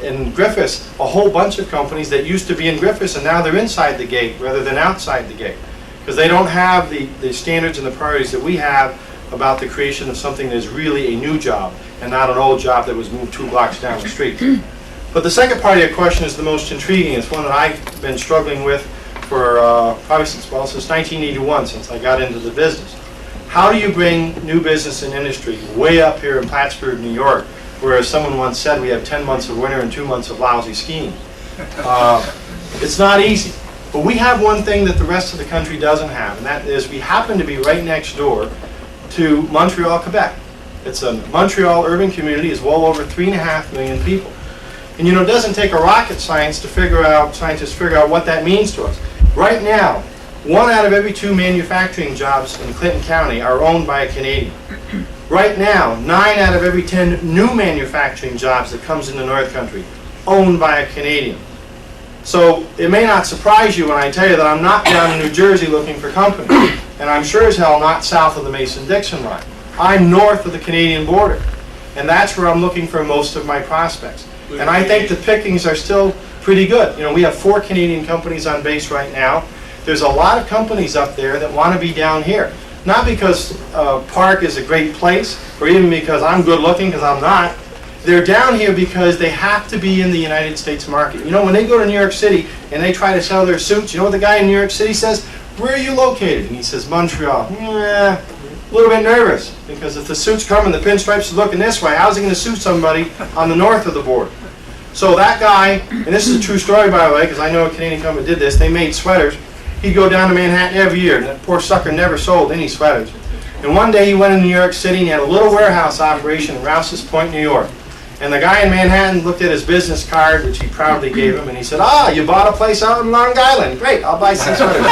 in Griffiths a whole bunch of companies that used to be in Griffiths and now they're inside the gate rather than outside the gate, because they don't have the standards and the priorities that we have about the creation of something that is really a new job and not an old job that was moved 2 blocks down the street. But the second part of your question is the most intriguing. It's one that I've been struggling with for probably since 1981, since I got into the business. How do you bring new business and industry way up here in Plattsburgh, New York, where, as someone once said, we have 10 months of winter and 2 months of lousy skiing? It's not easy. But we have one thing that the rest of the country doesn't have, and that is we happen to be right next door to Montreal, Quebec. It's a Montreal urban community, is well over 3.5 million people. And it doesn't take a rocket scientist to figure out what that means to us. Right now, 1 out of every 2 manufacturing jobs in Clinton County are owned by a Canadian. Right now, 9 out of every 10 new manufacturing jobs that comes into North Country owned by a Canadian. So it may not surprise you when I tell you that I'm not down in New Jersey looking for company, and I'm sure as hell not south of the Mason-Dixon line. I'm north of the Canadian border, and that's where I'm looking for most of my prospects. And I think the pickings are still pretty good. We have 4 Canadian companies on base right now. There's a lot of companies up there that want to be down here. Not because PARC is a great place, or even because I'm good looking, because I'm not. They're down here because they have to be in the United States market. When they go to New York City and they try to sell their suits, what the guy in New York City says? Where are you located? And he says, Montreal. A little bit nervous, because if the suits come and the pinstripes are looking this way, how's he going to suit somebody on the north of the border? So that guy, and this is a true story by the way, because I know a Canadian company did this, they made sweaters. He'd go down to Manhattan every year, and that poor sucker never sold any sweaters. And one day he went to New York City and he had a little warehouse operation in Rouse's Point, New York. And the guy in Manhattan looked at his business card, which he proudly gave him, and he said, you bought a place out in Long Island. Great, I'll buy 6 sweaters.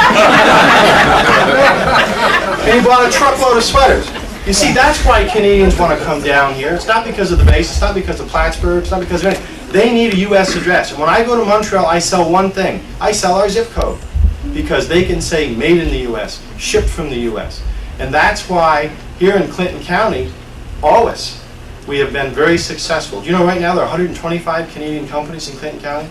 And he bought a truckload of sweaters. You see, that's why Canadians want to come down here. It's not because of the base, it's not because of Plattsburgh, it's not because of anything. They need a U.S. address. And when I go to Montreal, I sell one thing. I sell our zip code. Because they can say, made in the U.S., shipped from the U.S. And that's why here in Clinton County, always, we have been very successful. Do you know right now there are 125 Canadian companies in Clinton County?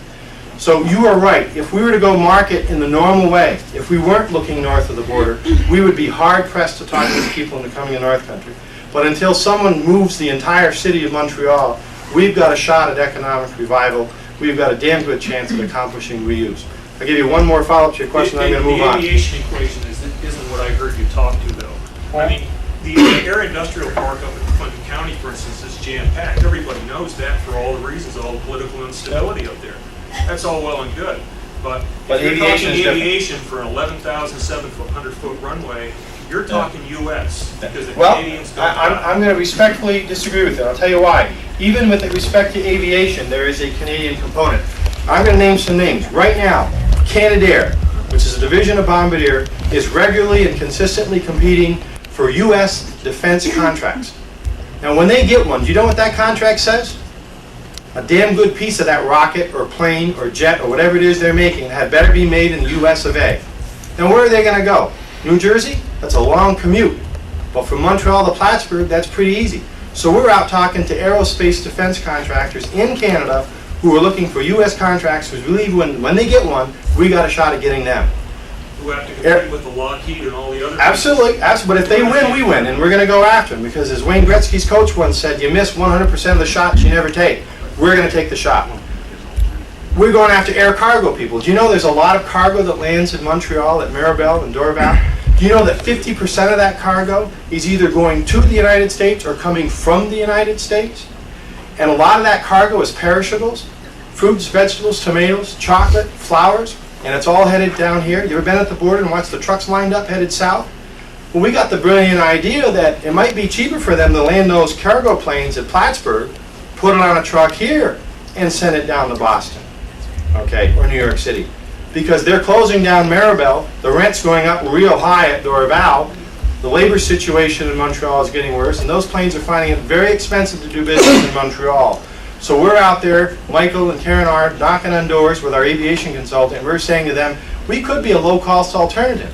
So you are right. If we were to go market in the normal way, if we weren't looking north of the border, we would be hard pressed to talk these people into coming to North Country. But until someone moves the entire city of Montreal, we've got a shot at economic revival. We've got a damn good chance of accomplishing reuse. I'll give you one more follow-up to your question, I'm going to move on. The aviation equation isn't what I heard you talk to, though. I mean, the air industrial park up in Clinton County, for instance, is jam-packed. Everybody knows that for all the reasons, all the political instability up there. That's all well and good. But if you're talking aviation for an 11,700-foot runway, you're talking U.S. because the Canadians don't. I'm going to respectfully disagree with it. I'll tell you why. Even with respect to aviation, there is a Canadian component. I'm going to name some names. Right now, Canadair, which is a division of Bombardier, is regularly and consistently competing for U.S. defense contracts. Now, when they get one, do you know what that contract says? A damn good piece of that rocket or plane or jet or whatever it is they're making had better be made in the U.S. of A. Now, where are they going to go? New Jersey? That's a long commute. But from Montreal to Plattsburgh, that's pretty easy. So we're out talking to aerospace defense contractors in Canada who are looking for U.S. contracts who believe when they get one, we got a shot at getting them. Who have to compete with the Lockheed and all the other. Absolutely, but if they win, we win, and we're going to go after them because, as Wayne Gretzky's coach once said, you miss 100% of the shots you never take. We're going to take the shot. We're going after air cargo people. Do you know there's a lot of cargo that lands in Montreal at Mirabel and Dorval? Do you know that 50% of that cargo is either going to the United States or coming from the United States? And a lot of that cargo is perishables, fruits, vegetables, tomatoes, chocolate, flowers, and it's all headed down here. You ever been at the border and watched the trucks lined up headed south? Well, we got the brilliant idea that it might be cheaper for them to land those cargo planes at Plattsburgh, put it on a truck here, and send it down to Boston, okay, or New York City. Because they're closing down Mirabel, the rent's going up real high at Dorval, the labor situation in Montreal is getting worse, and those planes are finding it very expensive to do business in Montreal. So we're out there, Michael and Karen are knocking on doors with our aviation consultant, and we're saying to them, we could be a low-cost alternative.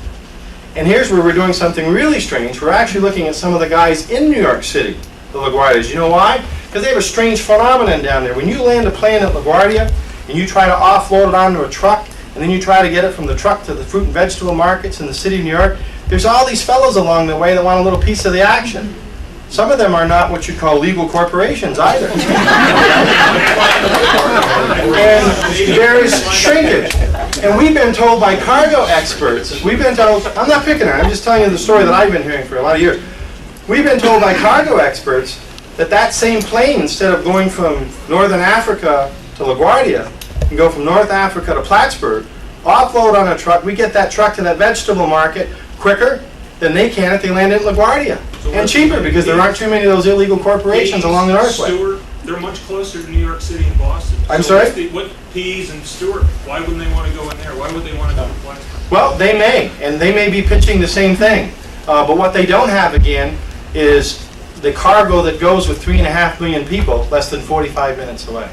And here's where we're doing something really strange. We're actually looking at some of the guys in New York City, the LaGuardias. You know why? Because they have a strange phenomenon down there. When you land a plane at LaGuardia, and you try to offload it onto a truck, and then you try to get it from the truck to the fruit and vegetable markets in the city of New York, there's all these fellows along the way that want a little piece of the action. Some of them are not what you call legal corporations either. And there's shrinkage. And we've been told by cargo experts, we've been told, I'm not picking on it, I'm just telling you the story that I've been hearing for a lot of years. We've been told by cargo experts that that same plane, instead of going from Northern Africa to LaGuardia, can go from North Africa to Plattsburgh, offload on a truck, we get that truck to that vegetable market quicker than they can if they land in LaGuardia. So and cheaper because there aren't too many of those illegal corporations along the Northway. Stewart, they're much closer to New York City and Boston. I'm sorry? What Pease and Stewart, why wouldn't they want to go in there? Why would they want to go to Plattsburgh? Well, they may, and they may be pitching the same thing. But what they don't have, again, is the cargo that goes with 3.5 million people less than 45 minutes away.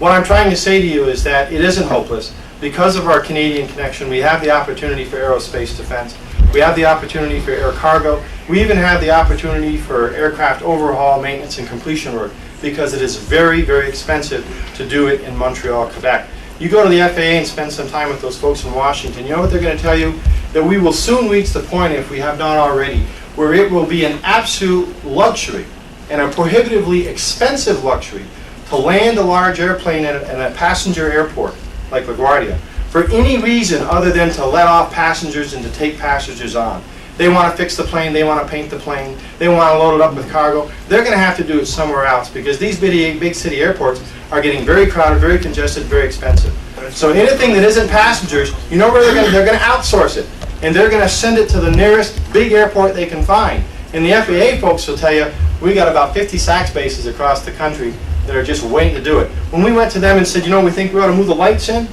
What I'm trying to say to you is that it isn't hopeless. Because of our Canadian connection, we have the opportunity for aerospace defense. We have the opportunity for air cargo. We even have the opportunity for aircraft overhaul, maintenance, and completion work because it is very, very expensive to do it in Montreal, Quebec. You go to the FAA and spend some time with those folks in Washington, you know what they're going to tell you? That we will soon reach the point, if we have not already, where it will be an absolute luxury and a prohibitively expensive luxury to land a large airplane in a passenger airport like LaGuardia for any reason other than to let off passengers and to take passengers on. They want to fix the plane, they want to paint the plane, they want to load it up with cargo. They're going to have to do it somewhere else because these big city airports are getting very crowded, very congested, very expensive. So anything that isn't passengers, you know where they're going to outsource it. And they're going to send it to the nearest big airport they can find. And the FAA folks will tell you, we got about 50 SACS bases across the country that are just waiting to do it. When we went to them and said, you know, we think we ought to move the lights in,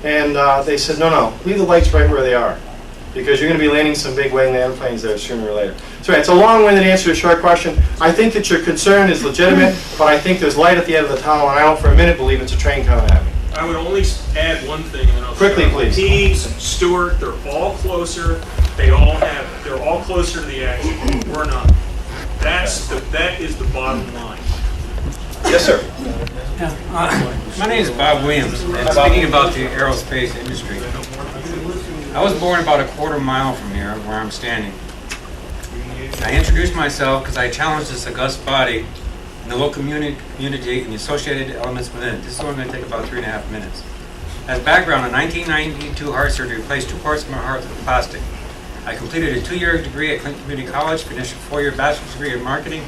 and they said, no, leave the lights right where they are, because you're going to be landing some big wing airplanes there sooner or later. So it's a long-winded answer to a short question. I think that your concern is legitimate, but I think there's light at the end of the tunnel, and I don't for a minute believe it's a train coming at me. I would only add one thing, and I'll quickly, please. Pease, Stewart, they're all closer. They're all closer to the action. We're not. That is the bottom line. Yes, sir. My name is Bob Williams, and speaking about the aerospace industry, I was born about a quarter-mile from here, where I'm standing. I introduced myself because I challenged this august body and the local community and the associated elements within it. This is only going to take about 3.5 minutes. As background, in 1992 heart surgery replaced 2 parts of my heart with plastic. I completed a 2-year degree at Clinton Community College, finished a 4-year bachelor's degree in marketing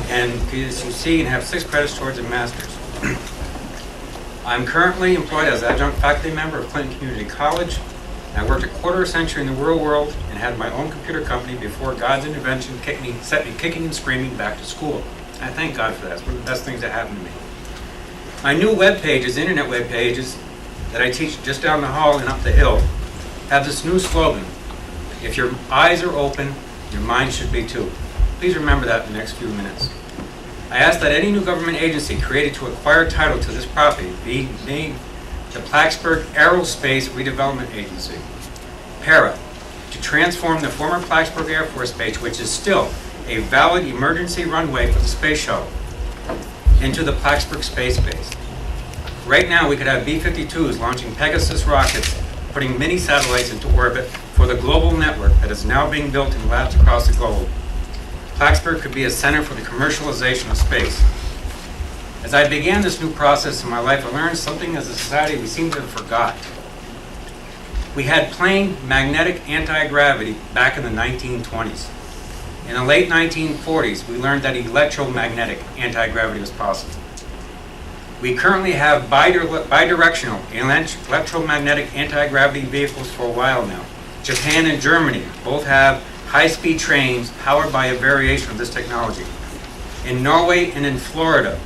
and PSUC, and have 6 credits towards a master's. I'm currently employed as adjunct faculty member of Clinton Community College. I worked a quarter of a century in the real world and had my own computer company before God's intervention set me kicking and screaming back to school. I thank God for that. It's one of the best things that happened to me. My new web pages, internet web pages, that I teach just down the hall and up the hill, have this new slogan: if your eyes are open, your mind should be too. Please remember that in the next few minutes. I ask that any new government agency created to acquire title to this property be named the Plattsburgh Aerospace Redevelopment Agency, PARA, to transform the former Plattsburgh Air Force Base, which is still a valid emergency runway for the space shuttle, into the Plattsburgh Space Base. Right now, we could have B-52s launching Pegasus rockets, putting mini satellites into orbit for the global network that is now being built in labs across the globe. Plattsburgh could be a center for the commercialization of space. As I began this new process in my life, I learned something as a society we seem to have forgot. We had plain magnetic anti-gravity back in the 1920s. In the late 1940s, we learned that electromagnetic anti-gravity was possible. We currently have bidirectional electromagnetic anti-gravity vehicles for a while now. Japan and Germany both have high-speed trains powered by a variation of this technology. In Norway and in Florida,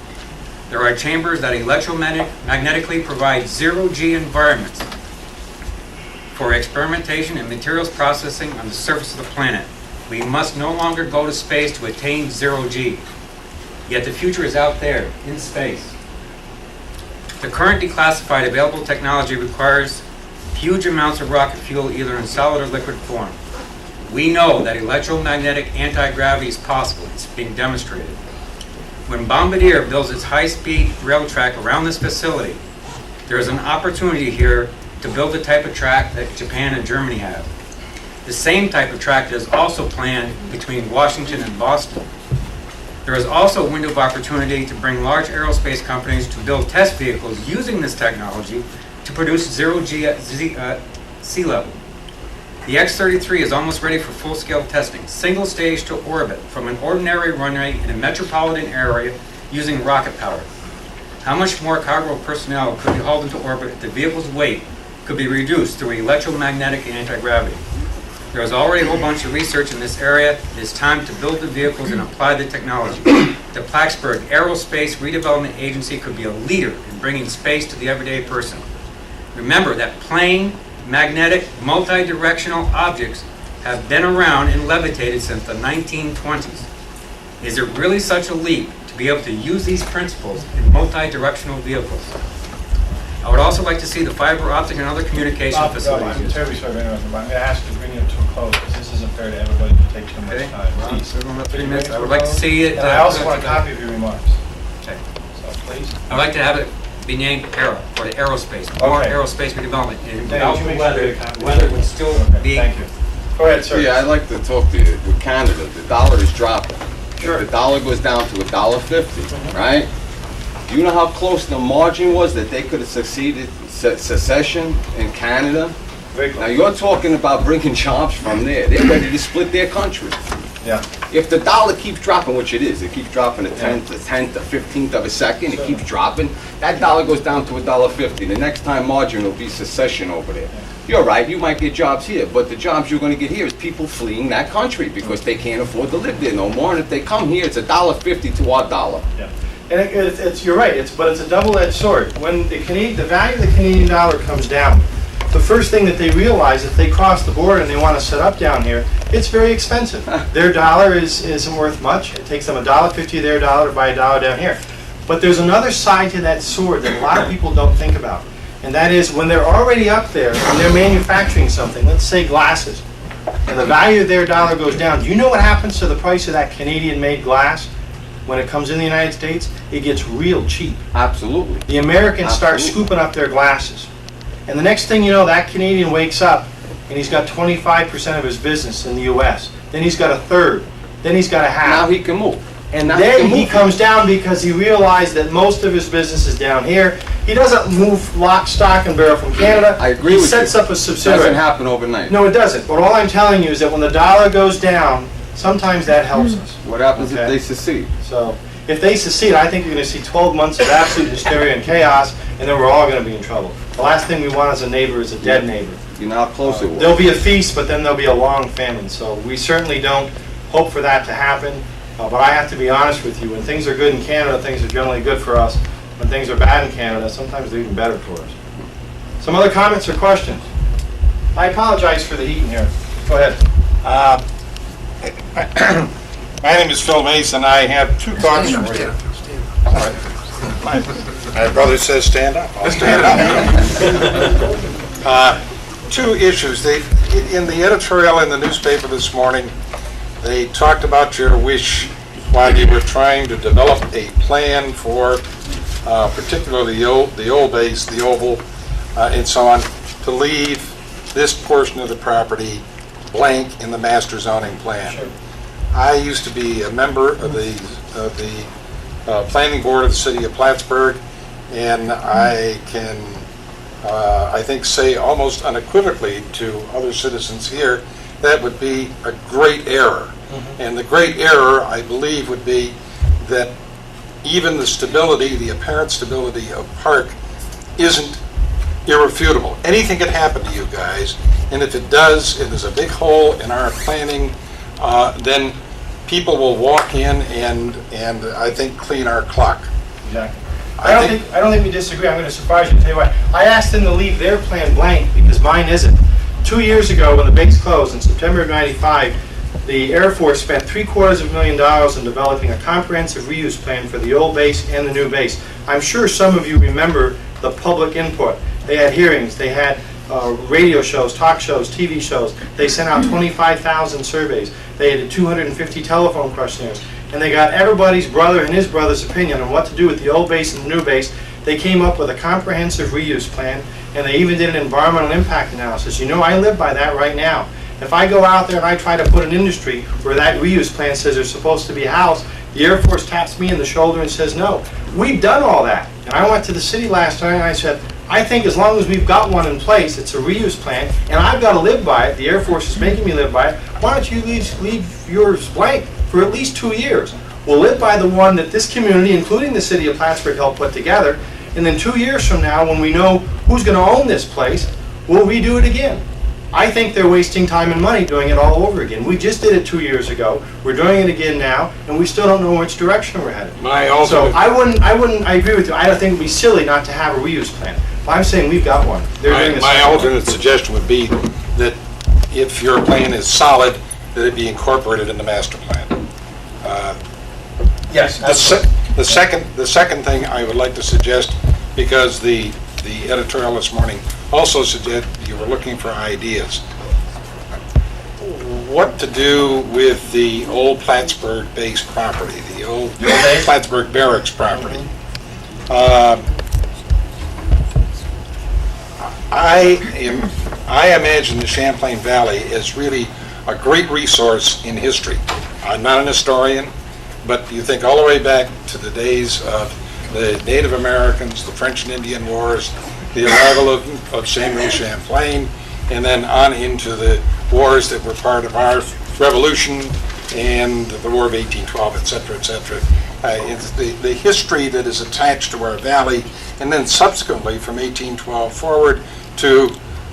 there are chambers that electromagnetically provide zero-G environments for experimentation and materials processing on the surface of the planet. We must no longer go to space to attain zero-G. Yet the future is out there, in space. The current declassified available technology requires huge amounts of rocket fuel, either in solid or liquid form. We know that electromagnetic anti-gravity is possible. It's being demonstrated. When Bombardier builds its high-speed rail track around this facility, there is an opportunity here to build the type of track that Japan and Germany have. The same type of track that is also planned between Washington and Boston. There is also a window of opportunity to bring large aerospace companies to build test vehicles using this technology to produce zero-G at sea level. The X-33 is almost ready for full-scale testing, single stage to orbit from an ordinary runway in a metropolitan area using rocket power. How much more cargo personnel could be hauled into orbit if the vehicle's weight could be reduced through electromagnetic anti-gravity? There is already a whole bunch of research in this area. It is time to build the vehicles and apply the technology. The Plattsburgh Aerospace Redevelopment Agency could be a leader in bringing space to the everyday person. Remember that plane, magnetic, multi-directional objects have been around and levitated since the 1920s. Is it really such a leap to be able to use these principles in multi-directional vehicles? I would also like to see the fiber optic and other communication facilities. I'm terribly sorry for interrupting, but I'm going to ask you to bring it to a close, because this isn't fair to everybody to take too much time. Please. We're going up 3 minutes. I would like to see it. And I also want a copy of your remarks. Okay. So please. I'd like to have it be named PARA, for the aerospace, more Okay. aerospace redevelopment. And Dave, without would you the make sure weather, you get a copy? the weather would still Okay, be. thank you. Go ahead, sir. Yeah, I'd like to talk to you with Canada. The dollar is dropping. Sure. If the dollar goes down to $1.50, right? Do you know how close the margin was that they could have succeeded secession in Canada? Very Now close. you're talking about bringing jobs from there. They're ready to split their country. Yeah. If the dollar keeps dropping, which it is, it keeps dropping a tenth, a 15th of a second, it keeps dropping, that dollar goes down to $1.50. The next time margin will be secession over there. You're right, you might get jobs here, but the jobs you're going to get here is people fleeing that country because they can't afford to live there no more. And if they come here, it's $1.50 to our dollar. Yeah. And it's you're right. But it's a double-edged sword. When the value of the Canadian dollar comes down, the first thing that they realize, if they cross the border and they want to set up down here, it's very expensive. Their dollar isn't worth much. It takes them $1.50 of their dollar to buy a dollar down here. But there's another side to that sword that a lot of people don't think about, and that is when they're already up there and they're manufacturing something, let's say glasses, and the value of their dollar goes down. Do you know what happens to the price of that Canadian-made glass? when it comes in the United States, it gets real cheap. Absolutely. The Americans start Absolutely. scooping up their glasses. And the next thing you know, that Canadian wakes up and he's got 25% of his business in the US. Then he's got a third. Then he's got a half. Now he can move. And now then can he move. comes down because he realized that most of his business is down here. He doesn't move lock, stock, and barrel from Canada. I agree He with sets you. up a subsidiary. Doesn't happen overnight. No, it doesn't. But all I'm telling you is that when the dollar goes down, sometimes that helps us. What happens Okay. if they secede? So if they secede, I think you're going to see 12 months of absolute hysteria and chaos, and then we're all going to be in trouble. The last thing we want as a neighbor is a dead neighbor. You know how close it was. There'll be a feast, but then there'll be a long famine. So we certainly don't hope for that to happen. But I have to be honest with you, when things are good in Canada, things are generally good for us. When things are bad in Canada, sometimes they're even better for us. Some other comments or questions? I apologize for the heat in here. Go ahead. My name is Phil Mason. I have two thoughts for you. My brother says stand up. I'll stand up. Two issues. In the editorial in the newspaper this morning, they talked about your wish while you were trying to develop a plan for particularly the old base, the oval, and so on, to leave this portion of the property blank in the master zoning plan. Sure. I used to be a member of the planning board of the city of Plattsburgh, and I can, I think, say almost unequivocally to other citizens here, that would be a great error. And the great error, I believe, would be that even the stability, the apparent stability of PARC isn't irrefutable. Anything can happen to you guys, and if it does, and there's a big hole in our planning, then people will walk in and I think clean our clock. Exactly. I don't think we disagree. I'm going to surprise you and tell you why. I asked them to leave their plan blank because mine isn't. 2 years ago, when the base closed in September of '95, the Air Force spent $750,000 in developing a comprehensive reuse plan for the old base and the new base. I'm sure some of you remember the public input. They had hearings, they had radio shows, talk shows, TV shows. They sent out 25,000 surveys. They had 250 telephone questionnaires. And they got everybody's brother and his brother's opinion on what to do with the old base and the new base. They came up with a comprehensive reuse plan, and they even did an environmental impact analysis. You know, I live by that right now. If I go out there and I try to put an industry where that reuse plan says there's supposed to be a house, the Air Force taps me in the shoulder and says, no. We've done all that. And I went to the city last night and I said, I think as long as we've got one in place, it's a reuse plan, and I've got to live by it, the Air Force is making me live by it, why don't you leave yours blank for at least 2 years? We'll live by the one that this community, including the city of Plattsburgh, helped put together, and then 2 years from now, when we know who's going to own this place, we'll redo it again. I think they're wasting time and money doing it all over again. We just did it 2 years ago, we're doing it again now, and we still don't know which direction we're headed. So I agree with you, I don't think it'd be silly not to have a reuse plan. I'm saying we've got one. They're doing the My same. alternate suggestion would be that if your plan is solid, that it be incorporated in the master plan. Yes, The second thing I would like to suggest, because the editorial this morning also suggested you were looking for ideas. What to do with the old Plattsburgh base property, the old Plattsburgh barracks property? I imagine the Champlain Valley is really a great resource in history. I'm not an historian, but you think all the way back to the days of the Native Americans, the French and Indian Wars, the arrival of Samuel Champlain, and then on into the wars that were part of our revolution and the War of 1812, et cetera, et cetera. It's the history that is attached to our valley, and then subsequently from 1812 forward to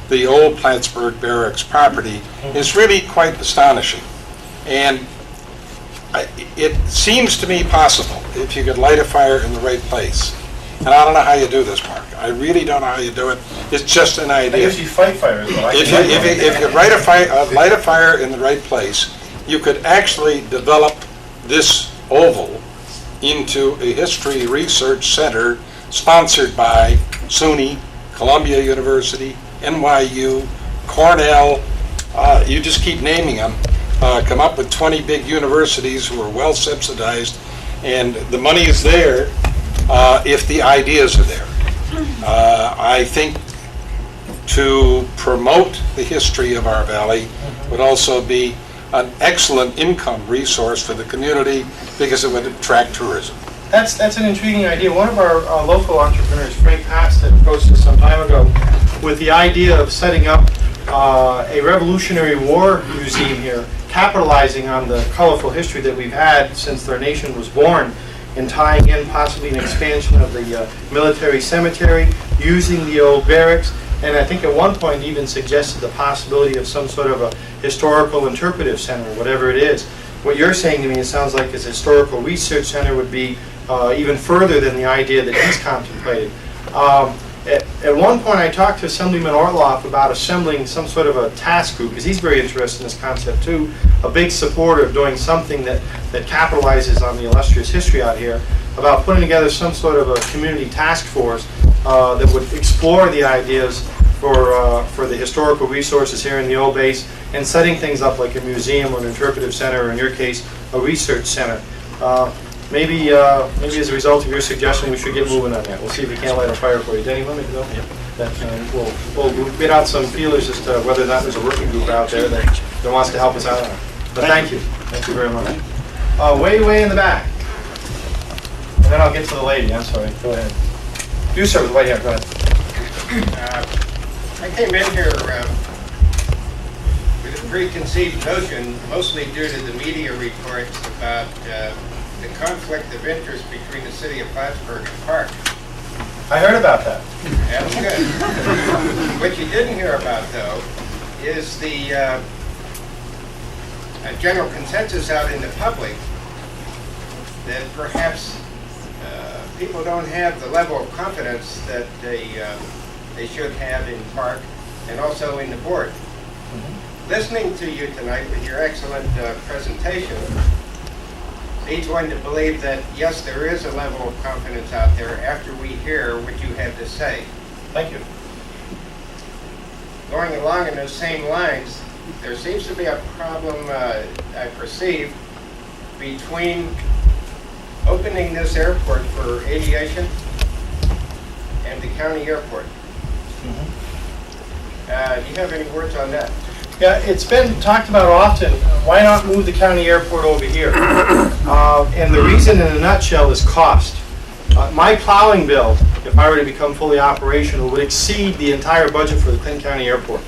the old Plattsburgh barracks property is really quite astonishing. And it seems to me possible if you could light a fire in the right place. And I don't know how you do this, Mark. I really don't know how you do it. It's just an I idea. guess you fight fires, though. If you light a fire in the right place, you could actually develop this oval into a history research center sponsored by SUNY, Columbia University, NYU, Cornell, you just keep naming them, come up with 20 big universities who are well subsidized, And the money is there if the ideas are there. I think to promote the history of our valley would also be an excellent income resource for the community because it would attract tourism. That's an intriguing idea. One of our local entrepreneurs, Frank Paston, approached us some time ago with the idea of setting up a Revolutionary War museum here, capitalizing on the colorful history that we've had since our nation was born, and tying in possibly an expansion of the military cemetery, using the old barracks, and I think at one point even suggested the possibility of some sort of a historical interpretive center, whatever it is. What you're saying to me, it sounds like, is a historical research center would be even further than the idea that he's contemplated. At one point I talked to Assemblyman Ortloff about assembling some sort of a task group, because he's very interested in this concept too, a big supporter of doing something that capitalizes on the illustrious history out here, about putting together some sort of a community task force that would explore the ideas for the historical resources here in the old base, and setting things up like a museum or an interpretive center, or in your case, a research center. Maybe as a result of your suggestion, we should get moving on that. We'll see if we can't light a fire for you. Denny, let me go. We'll get out some feelers as to whether or not there's a working group out there that wants to help us out on it. But thank you. Thank you very much. Way in the back. And then I'll get to the lady. I'm sorry. Go ahead. You, sir, with the white hair. Go ahead. I came in here with a preconceived notion, mostly due to the media reports about the conflict of interest between the city of Plattsburgh and PARC. I heard about that. That's good. What you didn't hear about, though, is the general consensus out in the public that perhaps people don't have the level of confidence that they should have in PARC and also in the board. Listening to you tonight with your excellent presentation leads one to believe that, yes, there is a level of confidence out there after we hear what you have to say. Thank you. Going along in those same lines, there seems to be a problem, I perceive, between opening this airport for aviation and the county airport. Do you have any words on that? Yeah, it's been talked about often. Why not move the county airport over here? And the reason in a nutshell is cost. My plowing bill, if I were to become fully operational, would exceed the entire budget for the Clinton County Airport.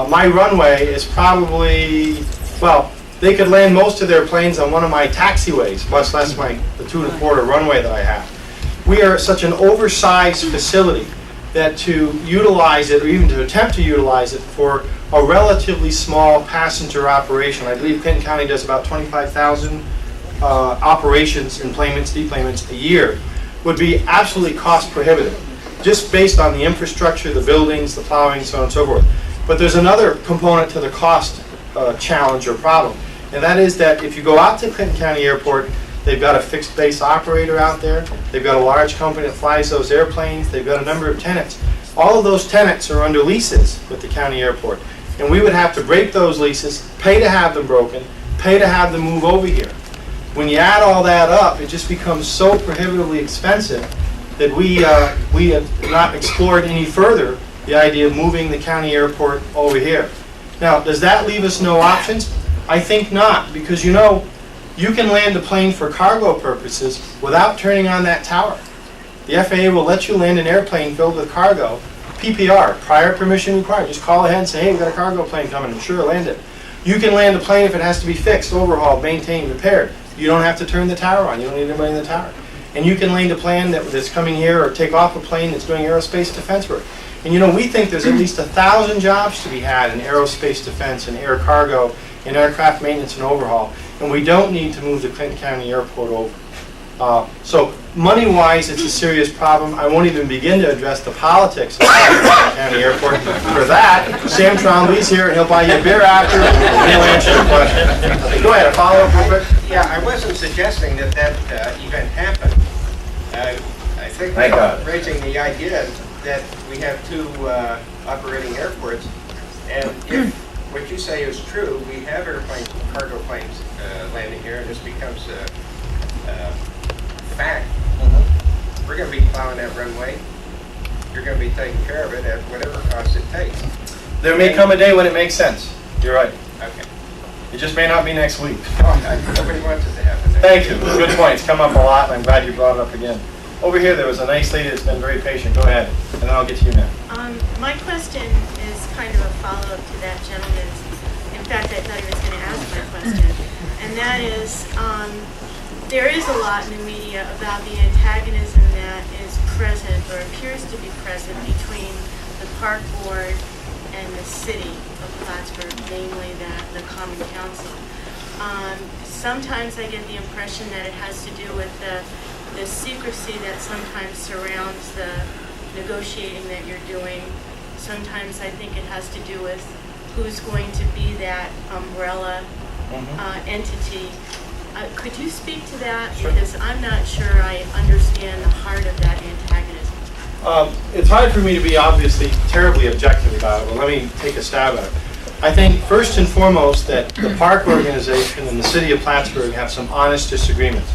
My runway is probably, well, they could land most of their planes on one of my taxiways, much less the 2.25 runway that I have. We are such an oversized facility that to utilize it, or even to attempt to utilize it for a relatively small passenger operation, I believe Clinton County does about 25,000 operations, enplanements, deplanements a year, would be absolutely cost prohibitive, just based on the infrastructure, the buildings, the plowing, so on and so forth. But there's another component to the cost challenge or problem, and that is that if you go out to Clinton County Airport, they've got a fixed base operator out there, they've got a large company that flies those airplanes, they've got a number of tenants. All of those tenants are under leases with the county airport, and we would have to break those leases, pay to have them broken, pay to have them move over here. When you add all that up, it just becomes so prohibitively expensive that we have not explored any further the idea of moving the county airport over here. Now, does that leave us no options? I think not, because you know, you can land a plane for cargo purposes without turning on that tower. The FAA will let you land an airplane filled with cargo, PPR, prior permission required. Just call ahead and say, hey, we've got a cargo plane coming, and sure, land it. You can land a plane if it has to be fixed, overhauled, maintained, repaired. You don't have to turn the tower on. You don't need anybody in the tower. And you can land a plane that's coming here, or take off a plane that's doing aerospace defense work. And you know, we think there's at least 1,000 jobs to be had in aerospace defense and air cargo and aircraft maintenance and overhaul. And we don't need to move the Clinton County Airport over. So money-wise, it's a serious problem. I won't even begin to address the politics of the Clinton County Airport. For that, Sam Trombley's here, and he'll buy you a beer after, and he'll answer your question. Go ahead, a follow-up real quick. Yeah, I wasn't suggesting that event happened. I think Thank God. raising the idea that we have two operating airports, and if what you say is true, we have airplanes, cargo planes landing here, and this becomes fact, we're going to be plowing that runway. You're going to be taking care of it at whatever cost it takes. There may come a day when it makes sense. You're right. Okay. It just may not be next week. Nobody wants it to happen. Thank you. Good point. It's come up a lot, and I'm glad you brought it up again. Over here, there was a nice lady that's been very patient. Go ahead, and then I'll get to you now. My question is kind of a follow-up to that gentleman's. In fact, I thought he was going to ask my question. And that is, there is a lot in the media about the antagonism that is present or appears to be present between the park board and the city of Plattsburgh, namely the Common Council. Sometimes I get the impression that it has to do with the secrecy that sometimes surrounds the negotiating that you're doing. Sometimes I think it has to do with who's going to be that umbrella entity. Could you speak to that? Sure. Because I'm not sure I understand the heart of that antagonism. It's hard for me to be obviously terribly objective about it, but let me take a stab at it. I think first and foremost that the park organization and the city of Plattsburgh have some honest disagreements.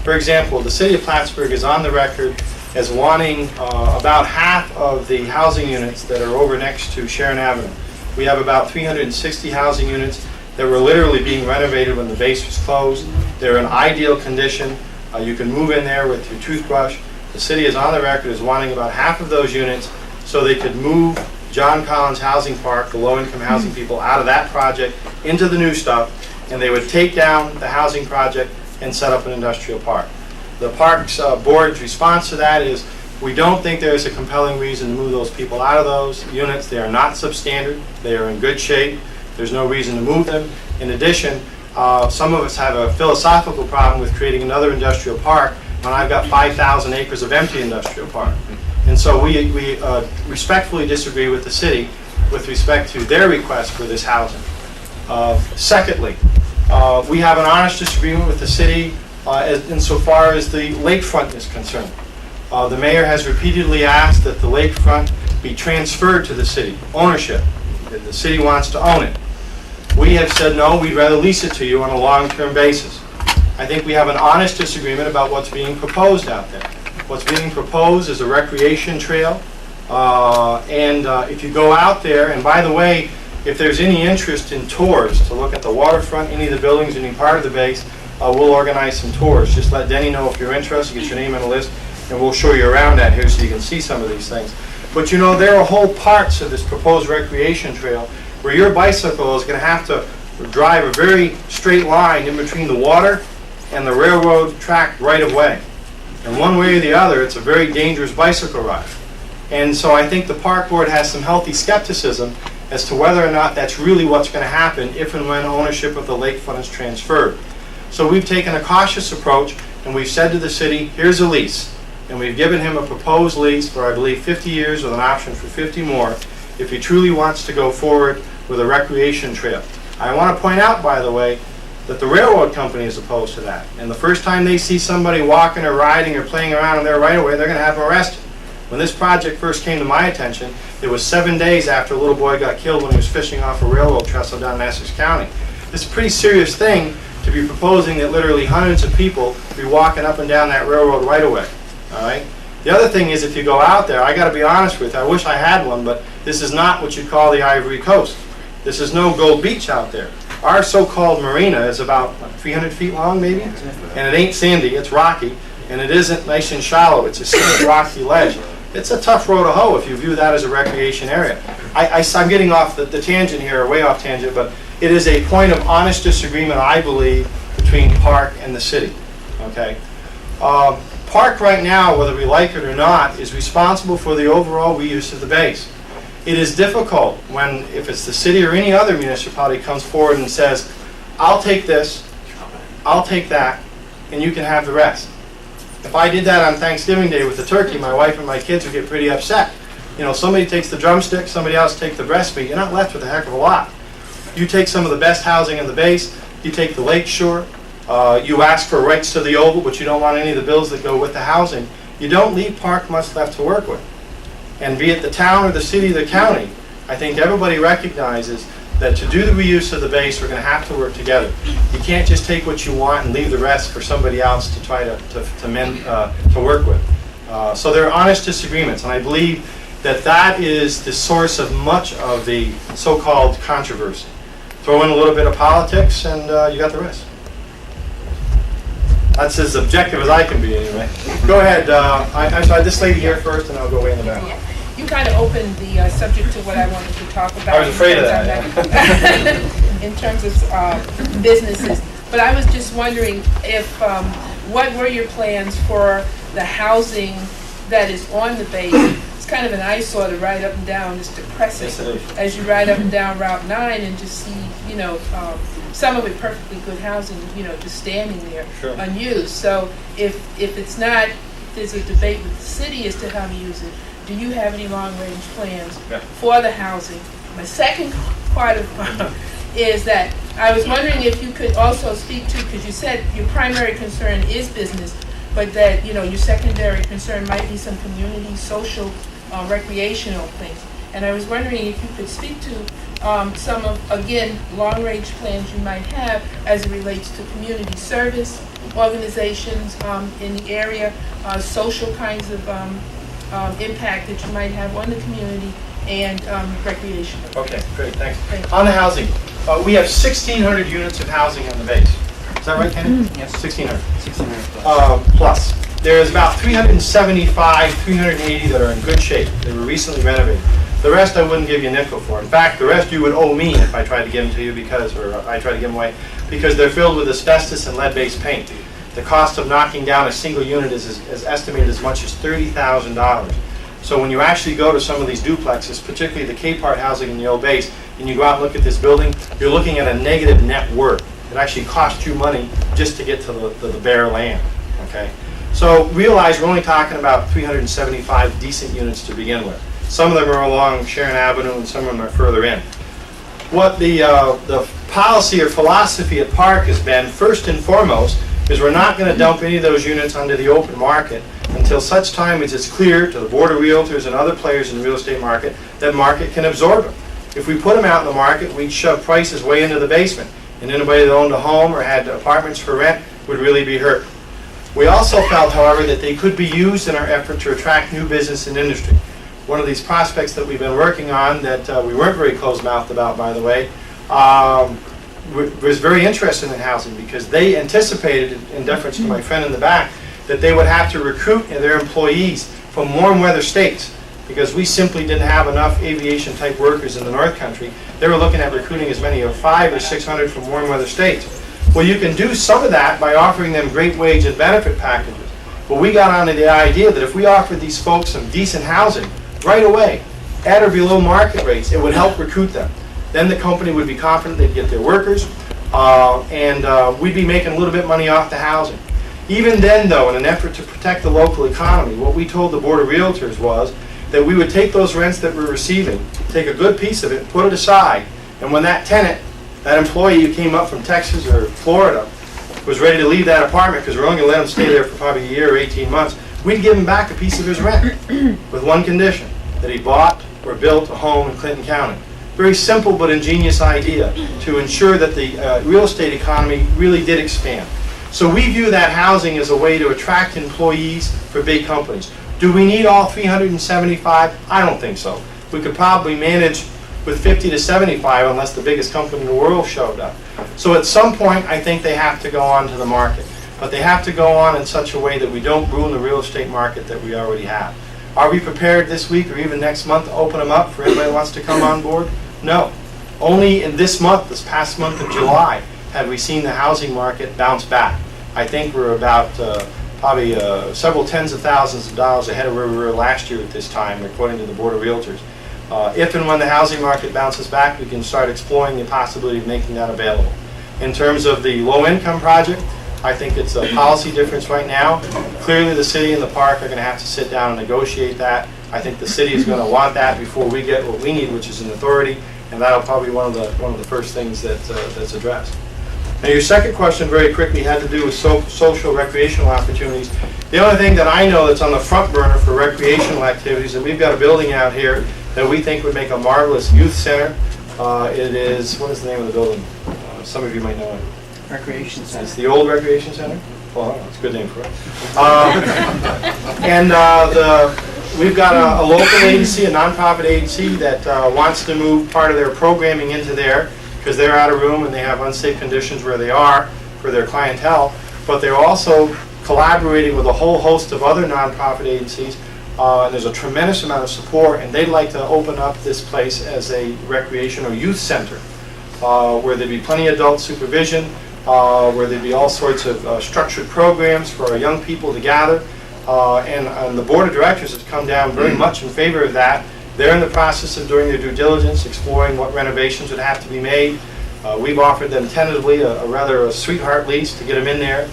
For example, the city of Plattsburgh is on the record as wanting about half of the housing units that are over next to Sharon Avenue. We have about 360 housing units that were literally being renovated when the base was closed. They're in ideal condition. You can move in there with your toothbrush. The city is on the record as wanting about half of those units so they could move John Collins Housing Park, the low-income housing people, out of that project into the new stuff, and they would take down the housing project and set up an industrial park. The park's board's response to that is, we don't think there's a compelling reason to move those people out of those units. They are not substandard. They are in good shape. There's no reason to move them. In addition, some of us have a philosophical problem with creating another industrial park when I've got 5,000 acres of empty industrial park. And so we respectfully disagree with the city with respect to their request for this housing. Secondly, we have an honest disagreement with the city insofar as the lakefront is concerned. The mayor has repeatedly asked that the lakefront be transferred to the city, ownership. The city wants to own it. We have said, no, we'd rather lease it to you on a long-term basis. I think we have an honest disagreement about what's being proposed out there. What's being proposed is a recreation trail, and if you go out there, and by the way, if there's any interest in tours to look at the waterfront, any of the buildings, any part of the base, we'll organize some tours. Just let Denny know if you're interested, get your name on the list, and we'll show you around that here so you can see some of these things. But you know, there are whole parts of this proposed recreation trail where your bicycle is going to have to drive a very straight line in between the water and the railroad track right of way. And one way or the other, it's a very dangerous bicycle ride. And so I think the park board has some healthy skepticism as to whether or not that's really what's going to happen if and when ownership of the lakefront is transferred. So we've taken a cautious approach, and we've said to the city, here's a lease. And we've given him a proposed lease for, I believe, 50 years with an option for 50 more if he truly wants to go forward with a recreation trail. I want to point out, by the way, that the railroad company is opposed to that. And the first time they see somebody walking or riding or playing around in their right-of-way, they're going to have them arrested. When this project first came to my attention, it was 7 days after a little boy got killed when he was fishing off a railroad trestle down in Essex County. It's a pretty serious thing to be proposing that literally hundreds of people be walking up and down that railroad right-of-way. All right. The other thing is, if you go out there, I got to be honest with you, I wish I had one, but this is not what you'd call the Ivory Coast. This is no Gold Beach out there. Our so-called marina is about 300 feet long, maybe, and it ain't sandy, it's rocky, and it isn't nice and shallow. It's a steep, rocky ledge. It's a tough road to hoe if you view that as a recreation area. I'm getting off the tangent here, or way off tangent, but it is a point of honest disagreement, I believe, between PARC and the city. Okay. PARC right now, whether we like it or not, is responsible for the overall reuse of the base. It is difficult when, if it's the city or any other municipality comes forward and says, I'll take this, I'll take that, and you can have the rest. If I did that on Thanksgiving Day with the turkey, my wife and my kids would get pretty upset. You know, somebody takes the drumstick, somebody else takes the breast meat, you're not left with a heck of a lot. You take some of the best housing in the base, you take the lake shore, you ask for rights to the oval, but you don't want any of the bills that go with the housing. You don't leave PARC much left to work with. And be it the town or the city or the county, I think everybody recognizes that to do the reuse of the base, we're going to have to work together. You can't just take what you want and leave the rest for somebody else to try to work with. So there are honest disagreements, and I believe that that is the source of much of the so-called controversy. Throw in a little bit of politics, and you got the rest. That's as objective as I can be, anyway. Go ahead. I'm sorry, this lady here first, and I'll go way in the back. Yeah. You kind of opened the subject to what I wanted to talk about. I was afraid of that. In terms of businesses. But I was just wondering if, what were your plans for the housing that is on the base? It's kind of an eyesore to ride up and down. It's depressing. Yes, it is. As you ride up and down Route 9 and just see, some of it perfectly good housing, just standing there Sure. unused. So if it's not, there's a debate with the city as to how to use it. Do you have any long-range plans Yeah. for the housing? My second part of is that I was wondering if you could also speak to, because you said your primary concern is business, but that your secondary concern might be some community, social, recreational things. And I was wondering if you could speak to some of, again, long-range plans you might have as it relates to community service organizations in the area, social kinds of impact that you might have on the community and recreation. Okay, great, thanks. Thank you. On the housing, we have 1,600 units of housing on the base. Is that right, Kenny? Yes. 1,600. 1,600 plus. There's about 375, 380 that are in good shape. They were recently renovated. The rest I wouldn't give you a nickel for. In fact, the rest you would owe me if I tried to give them to you I tried to give them away, because they're filled with asbestos and lead-based paint. The cost of knocking down a single unit is estimated as much as $30,000. So when you actually go to some of these duplexes, particularly the K-Part housing in the old base, and you go out and look at this building, you're looking at a negative net worth. It actually costs you money just to get to the bare land, okay? So realize we're only talking about 375 decent units to begin with. Some of them are along Sharon Avenue and some of them are further in. What the policy or philosophy at PARC has been, first and foremost, is we're not going to dump any of those units onto the open market until such time as it's clear to the Board of Realtors and other players in the real estate market that market can absorb them. If we put them out in the market, we'd shove prices way into the basement, and anybody that owned a home or had apartments for rent would really be hurt. We also felt, however, that they could be used in our effort to attract new business and industry. One of these prospects that we've been working on that we weren't very closed-mouthed about, by the way, was very interested in housing because they anticipated, in deference to my friend in the back, that they would have to recruit their employees from warm weather states because we simply didn't have enough aviation type workers in the North Country. They were looking at recruiting as many as 500 or 600 from warm weather states. Well, you can do some of that by offering them great wage and benefit packages. But we got onto the idea that if we offered these folks some decent housing right away, at or below market rates, it would help recruit them. Then the company would be confident they'd get their workers, and we'd be making a little bit of money off the housing. Even then, though, in an effort to protect the local economy, what we told the Board of Realtors was that we would take those rents that we're receiving, take a good piece of it, put it aside, and when that tenant, that employee who came up from Texas or Florida, was ready to leave that apartment because we're only going to let him stay there for probably a year or 18 months, we'd give him back a piece of his rent with one condition, that he bought or built a home in Clinton County. Very simple but ingenious idea to ensure that the real estate economy really did expand. So we view that housing as a way to attract employees for big companies. Do we need all 375? I don't think so. We could probably manage with 50 to 75 unless the biggest company in the world showed up. So at some point, I think they have to go on to the market. But they have to go on in such a way that we don't ruin the real estate market that we already have. Are we prepared this week or even next month to open them up for anybody that wants to come on board? No. Only in this month, this past month of July, have we seen the housing market bounce back. I think we're about probably several tens of thousands of dollars ahead of where we were last year at this time, according to the Board of Realtors. If and when the housing market bounces back, we can start exploring the possibility of making that available. In terms of the low-income project, I think it's a policy difference right now. Clearly, the city and the park are going to have to sit down and negotiate that. I think the city is going to want that before we get what we need, which is an authority, and that'll probably be one of the first things that's addressed. Now, your second question, very quickly, had to do with social recreational opportunities. The only thing that I know that's on the front burner for recreational activities, and we've got a building out here that we think would make a marvelous youth center It is, what is the name of the building? Some of you might know it. Recreation It's Center. the old Recreation Center? Well, I don't know, it's a good name for it. And we've got a local agency, a nonprofit agency that wants to move part of their programming into there because they're out of room and they have unsafe conditions where they are for their clientele. But they're also collaborating with a whole host of other nonprofit agencies. And there's a tremendous amount of support, and they'd like to open up this place as a recreation or youth center where there'd be plenty of adult supervision, where there'd be all sorts of structured programs for our young people to gather. And the board of directors has come down very much in favor of that. They're in the process of doing their due diligence, exploring what renovations would have to be made. We've offered them tentatively a sweetheart lease to get them in there.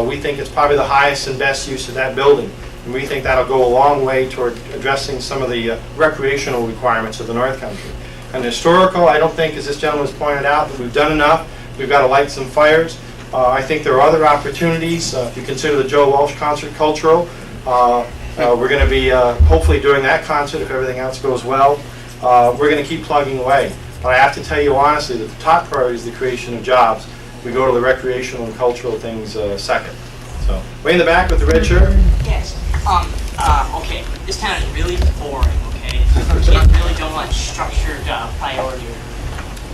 We think it's probably the highest and best use of that building. And we think that'll go a long way toward addressing some of the recreational requirements of the North Country. And historical, I don't think, as this gentleman's pointed out, that we've done enough. We've got to light some fires. I think there are other opportunities. If you consider the Joe Walsh concert cultural, we're going to be hopefully doing that concert if everything else goes well. We're going to keep plugging away. But I have to tell you honestly that the top priority is the creation of jobs. We go to the recreational and cultural things second. So, way in the back with the red shirt. Yes. Okay, this town is really boring, okay? Kids really don't want structured priority or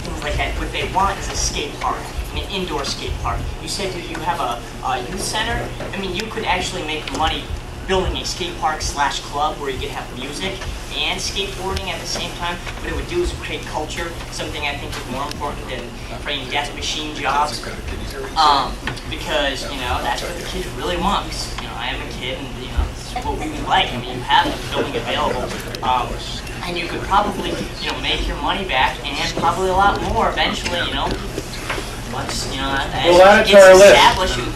things like that. What they want is a skate park, an indoor skate park. You said that you have a youth center. I mean, you could actually make money building a skate park / club where you could have music and skateboarding at the same time. What it would do is create culture, something I think is more important than creating death machine jobs. Because, you know, that's what the kids really want. Because, you know, I am a kid and, you know, this is what we would like. I mean, you have the building available. And you could probably, you know, make your money back and probably a lot more eventually, you know. Once, you know, as We'll add it to it's our list. established, you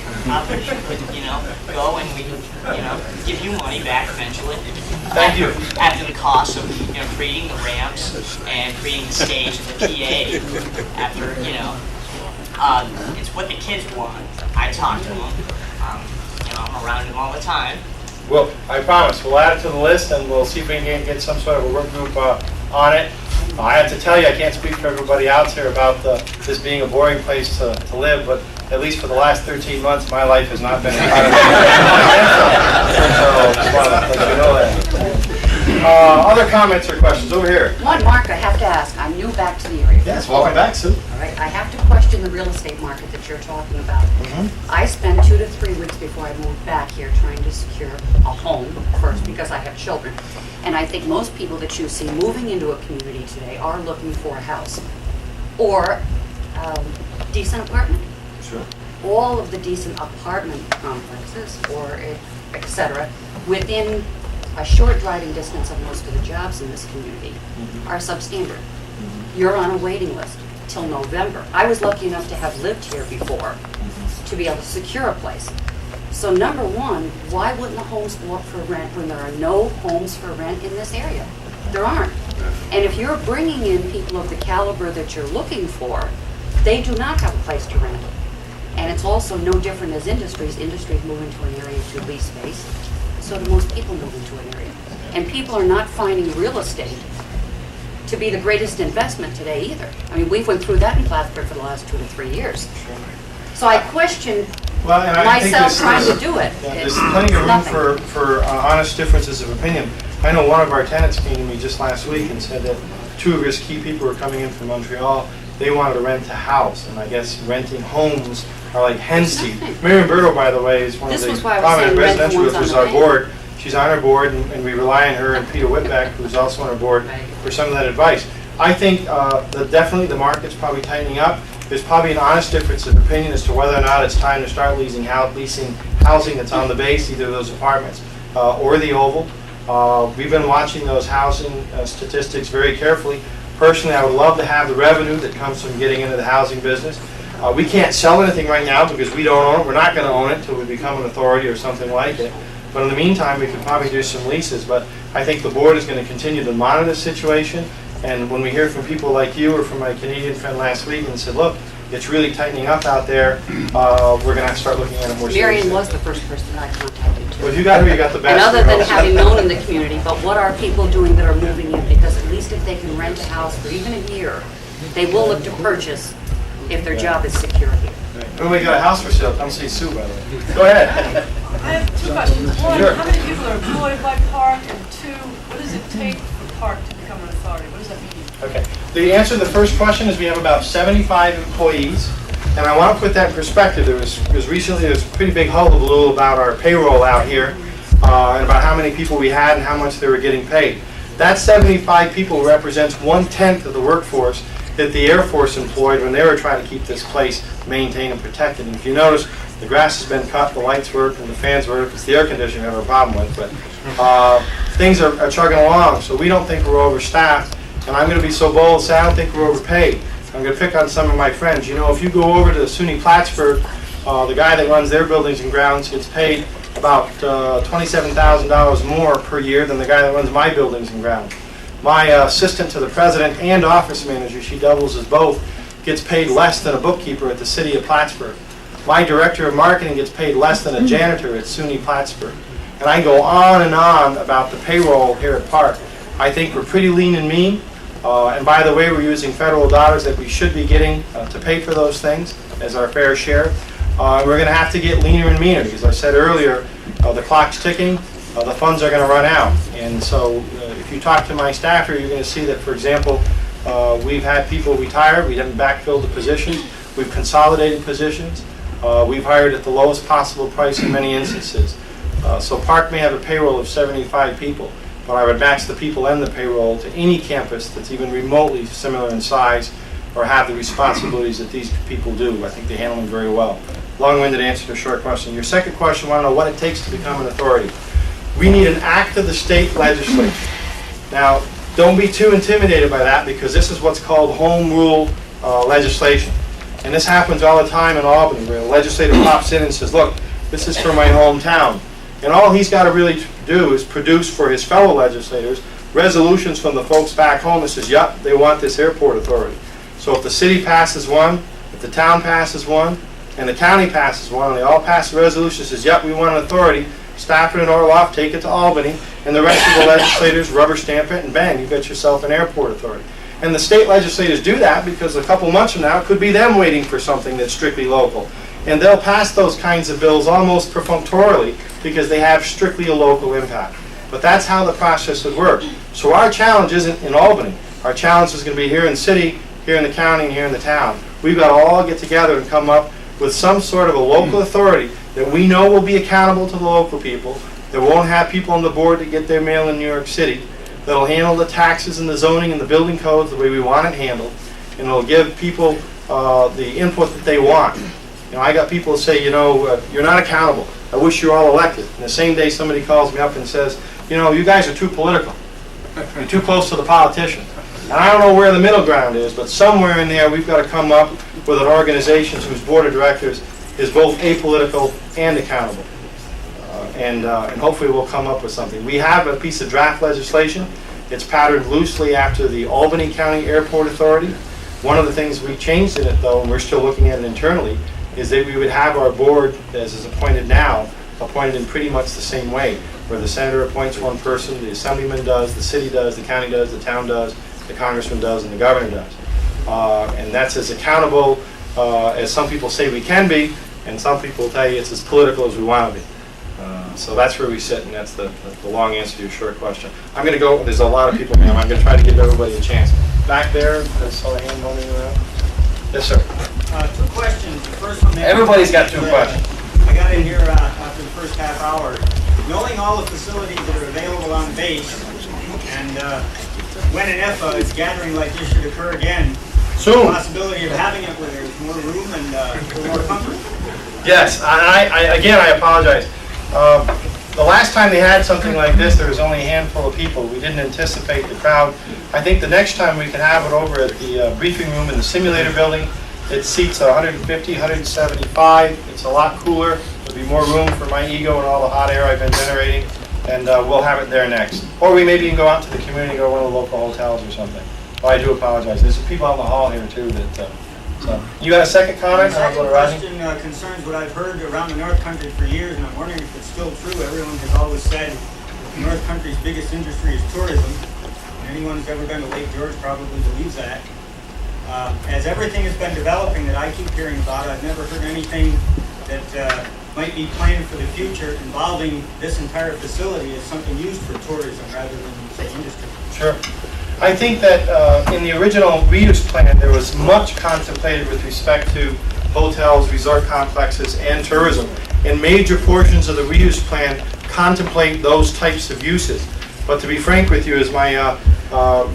could, you know, go and we could, you know, give you money back eventually. Thank you. After the cost of, you know, creating the ramps and creating the stage and the PA, after, you know, it's what the kids want. I talk to them. You know, I'm around them all the time. Well, I promise, we'll add it to the list and we'll see if we can get some sort of a work group on it. I have to tell you, I can't speak for everybody out there about this being a boring place to live, but at least for the last 13 months, my life has not been a part of it. So, just want to let you know that. Other comments or questions? Over here. One, Mark, I have to ask. I'm new back to the area. Yes, welcome back, Sue. All right, I have to question the real estate market that you're talking about. I spent 2 to 3 weeks before I moved back here trying to secure a home first because I have children. And I think most people that you see moving into a community today are looking for a house or decent apartment. Sure. All of the decent apartment complexes or et cetera within a short driving distance of most of the jobs in this community are substandard. You're on a waiting list till November. I was lucky enough to have lived here before to be able to secure a place. So number one, why wouldn't the homes go up for rent when there are no homes for rent in this area? There aren't. And if you're bringing in people of the caliber that you're looking for, they do not have a place to rent. And it's also no different as industries. Industries move into an area to lease space. So do most people move into an area. And people are not finding real estate to be the greatest investment today either. I mean, we've went through that in Plattsburgh for the last 2 to 3 years. So I question Well, and I think myself this trying is- to do it. Yeah, It's there's plenty of room nothing. for honest differences of opinion. I know one of our tenants came to me just last week and said that 2 of his key people were coming in from Montreal. They wanted to rent a house, and I guess renting homes are like hen's teeth. Mary Umberto, by the way, is one of This the was why I was prominent saying rent the residential ones groups, on who's the our main. board. She's on our board, and we rely on her and Peter Whitbeck, who's also on our board, for some of that advice. I think that definitely the market's probably tightening up. There's probably an honest difference of opinion as to whether or not it's time to start leasing housing that's on the base, either those apartments or the Oval. We've been watching those housing statistics very carefully. Personally, I would love to have the revenue that comes from getting into the housing business. We can't sell anything right now because we don't own it. We're not going to own it until we become an authority or something like it. But in the meantime, we could probably do some leases. But I think the board is going to continue to monitor the situation. And when we hear from people like you or from my Canadian friend last week and said, look, it's really tightening up out there, we're going to have to start looking at it more seriously. Marion was the first person I contacted too. Well, if you got her, you got the best. And other than girls. having known in the community, but what are people doing that are moving in? Because at least if they can rent a house for even a year They will look to purchase if their job is secure here. When we got a house for sale, come see Sue, by the way. Go ahead. I have two questions. One, Sure. how many people are employed by PARC? And two, what does it take for PARC to become an authority? What does that mean? Okay. The answer to the first question is we have about 75 employees. And I want to put that in perspective. There was a pretty big hullabaloo about our payroll out here and about how many people we had and how much they were getting paid. That 75 people represents 1/10 of the workforce that the Air Force employed when they were trying to keep this place maintained and protected. And if you notice, the grass has been cut, the lights work, and the fans work. It's the air conditioning I have a problem with, but things are chugging along. So we don't think we're overstaffed. And I'm going to be so bold to say I don't think we're overpaid. I'm going to pick on some of my friends. You know, if you go over to SUNY Plattsburgh, the guy that runs their buildings and grounds gets paid about $27,000 more per year than the guy that runs my buildings and grounds. My assistant to the president and office manager, she doubles as both, gets paid less than a bookkeeper at the city of Plattsburgh. My director of marketing gets paid less than a janitor at SUNY Plattsburgh. And I go on and on about the payroll here at PARC. I think we're pretty lean and mean. And by the way, we're using federal dollars that we should be getting to pay for those things as our fair share. We're going to have to get leaner and meaner because I said earlier, the clock's ticking, the funds are going to run out. And so if you talk to my staff here, you're going to see that, for example, we've had people retire, we haven't backfilled the positions, we've consolidated positions, we've hired at the lowest possible price in many instances. So PARC may have a payroll of 75 people. But I would match the people and the payroll to any campus that's even remotely similar in size or have the responsibilities that these people do. I think they handle them very well. Long-winded answer to a short question. Your second question, I want to know what it takes to become an authority. We need an act of the state legislature. Now, don't be too intimidated by that because this is what's called home rule legislation. And this happens all the time in Albany where the legislator pops in and says, look, this is for my hometown. And all he's got to really do is produce for his fellow legislators resolutions from the folks back home that says, yep, they want this airport authority. So if the city passes one, if the town passes one, and the county passes one, and they all pass a resolution that says, yep, we want an authority, Stafford and Orloff take it to Albany, and the rest of the legislators rubber stamp it, and bang, you got yourself an airport authority. And the state legislators do that because a couple months from now, it could be them waiting for something that's strictly local. And they'll pass those kinds of bills almost perfunctorily because they have strictly a local impact. But that's how the process would work. So our challenge isn't in Albany. Our challenge is going to be here in the city, here in the county, and here in the town. We've got to all get together and come up with some sort of a local authority that we know will be accountable to the local people, that won't have people on the board that get their mail in New York City, that'll handle the taxes and the zoning and the building codes the way we want it handled, and it'll give people the input that they want. You know, I got people that say, you know, you're not accountable. I wish you were all elected. And the same day somebody calls me up and says, you know, you guys are too political. You're too close to the politician. And I don't know where the middle ground is, but somewhere in there we've got to come up with an organization whose board of directors is both apolitical and accountable. And hopefully we'll come up with something. We have a piece of draft legislation. It's patterned loosely after the Albany County Airport Authority. One of the things we changed in it, though, and we're still looking at it internally, is that we would have our board, as is appointed now, appointed in pretty much the same way, where the senator appoints one person, the assemblyman does, the city does, the county does, the town does, the congressman does, and the governor does. And that's as accountable as some people say we can be, and some people tell you it's as political as we want to be. So that's where we sit, and that's the long answer to your short question. I'm going to go, there's a lot of people, ma'am. I'm going to try to give everybody a chance. Back there, I saw a hand moving around. Yes, sir. Two questions. The first one. Everybody's got two questions. I got in here after the first half hour. Knowing all the facilities that are available on base, and when and if a gathering like this should occur again, soon, the possibility of having it where there's more room and more comfort. Yes, I apologize. The last time they had something like this, there was only a handful of people. We didn't anticipate the crowd. I think the next time we can have it over at the briefing room in the simulator building. It seats 150, 175. It's a lot cooler. There'll be more room for my ego and all the hot air I've been generating. And we'll have it there next. Or we maybe can go out to the community, go to one of the local hotels or something. Well, I do apologize. There's people out in the hall here too that... So, you got a second comment? The second question concerns what I've heard around the North Country for years, and I'm wondering if it's still true. Everyone has always said the North Country's biggest industry is tourism. And anyone who's ever been to Lake George probably believes that. As everything has been developing that I keep hearing about, I've never heard anything that might be planned for the future involving this entire facility as something used for tourism rather than, say, industry. Sure. I think that in the original reuse plan, there was much contemplated with respect to hotels, resort complexes, and tourism. And major portions of the reuse plan contemplate those types of uses. But to be frank with you, as my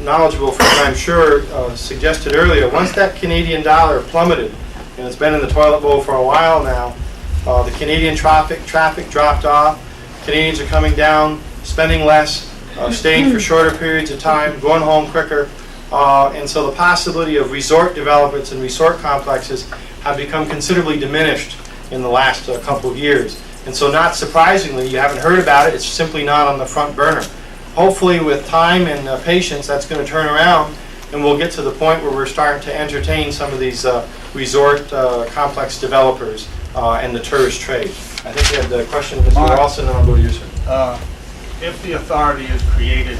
knowledgeable friend, I'm sure, suggested earlier, once that Canadian dollar plummeted, and it's been in the toilet bowl for a while now, the Canadian traffic dropped off. Canadians are coming down, spending less, staying for shorter periods of time, going home quicker. And so the possibility of resort developments and resort complexes have become considerably diminished in the last couple of years. And so not surprisingly, you haven't heard about it, it's simply not on the front burner. Hopefully with time and patience, that's going to turn around and we'll get to the point where we're starting to entertain some of these resort complex developers and the tourist trade. I think we had the question of Mr. Mark. Walson, and I'll go to you, sir. If the authority is created,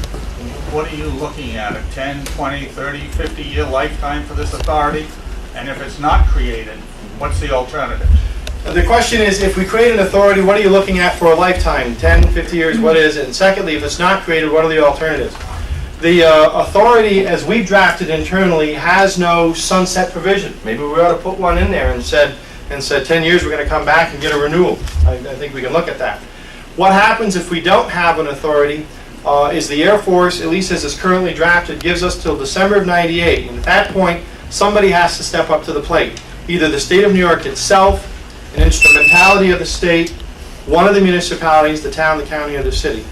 what are you looking at? A 10, 20, 30, 50-year lifetime for this authority? And if it's not created, what's the alternative? The question is, if we create an authority, what are you looking at for a lifetime? 10, 50 years, what is it? And secondly, if it's not created, what are the alternatives? The authority, as we've drafted internally, has no sunset provision. Maybe we ought to put one in there and said 10 years we're going to come back and get a renewal. I think we can look at that. What happens if we don't have an authority is the Air Force, at least as it's currently drafted, gives us till December of '98. And at that point, somebody has to step up to the plate. Either the state of New York itself, an instrumentality of the state, one of the municipalities, the town, the county, or the city.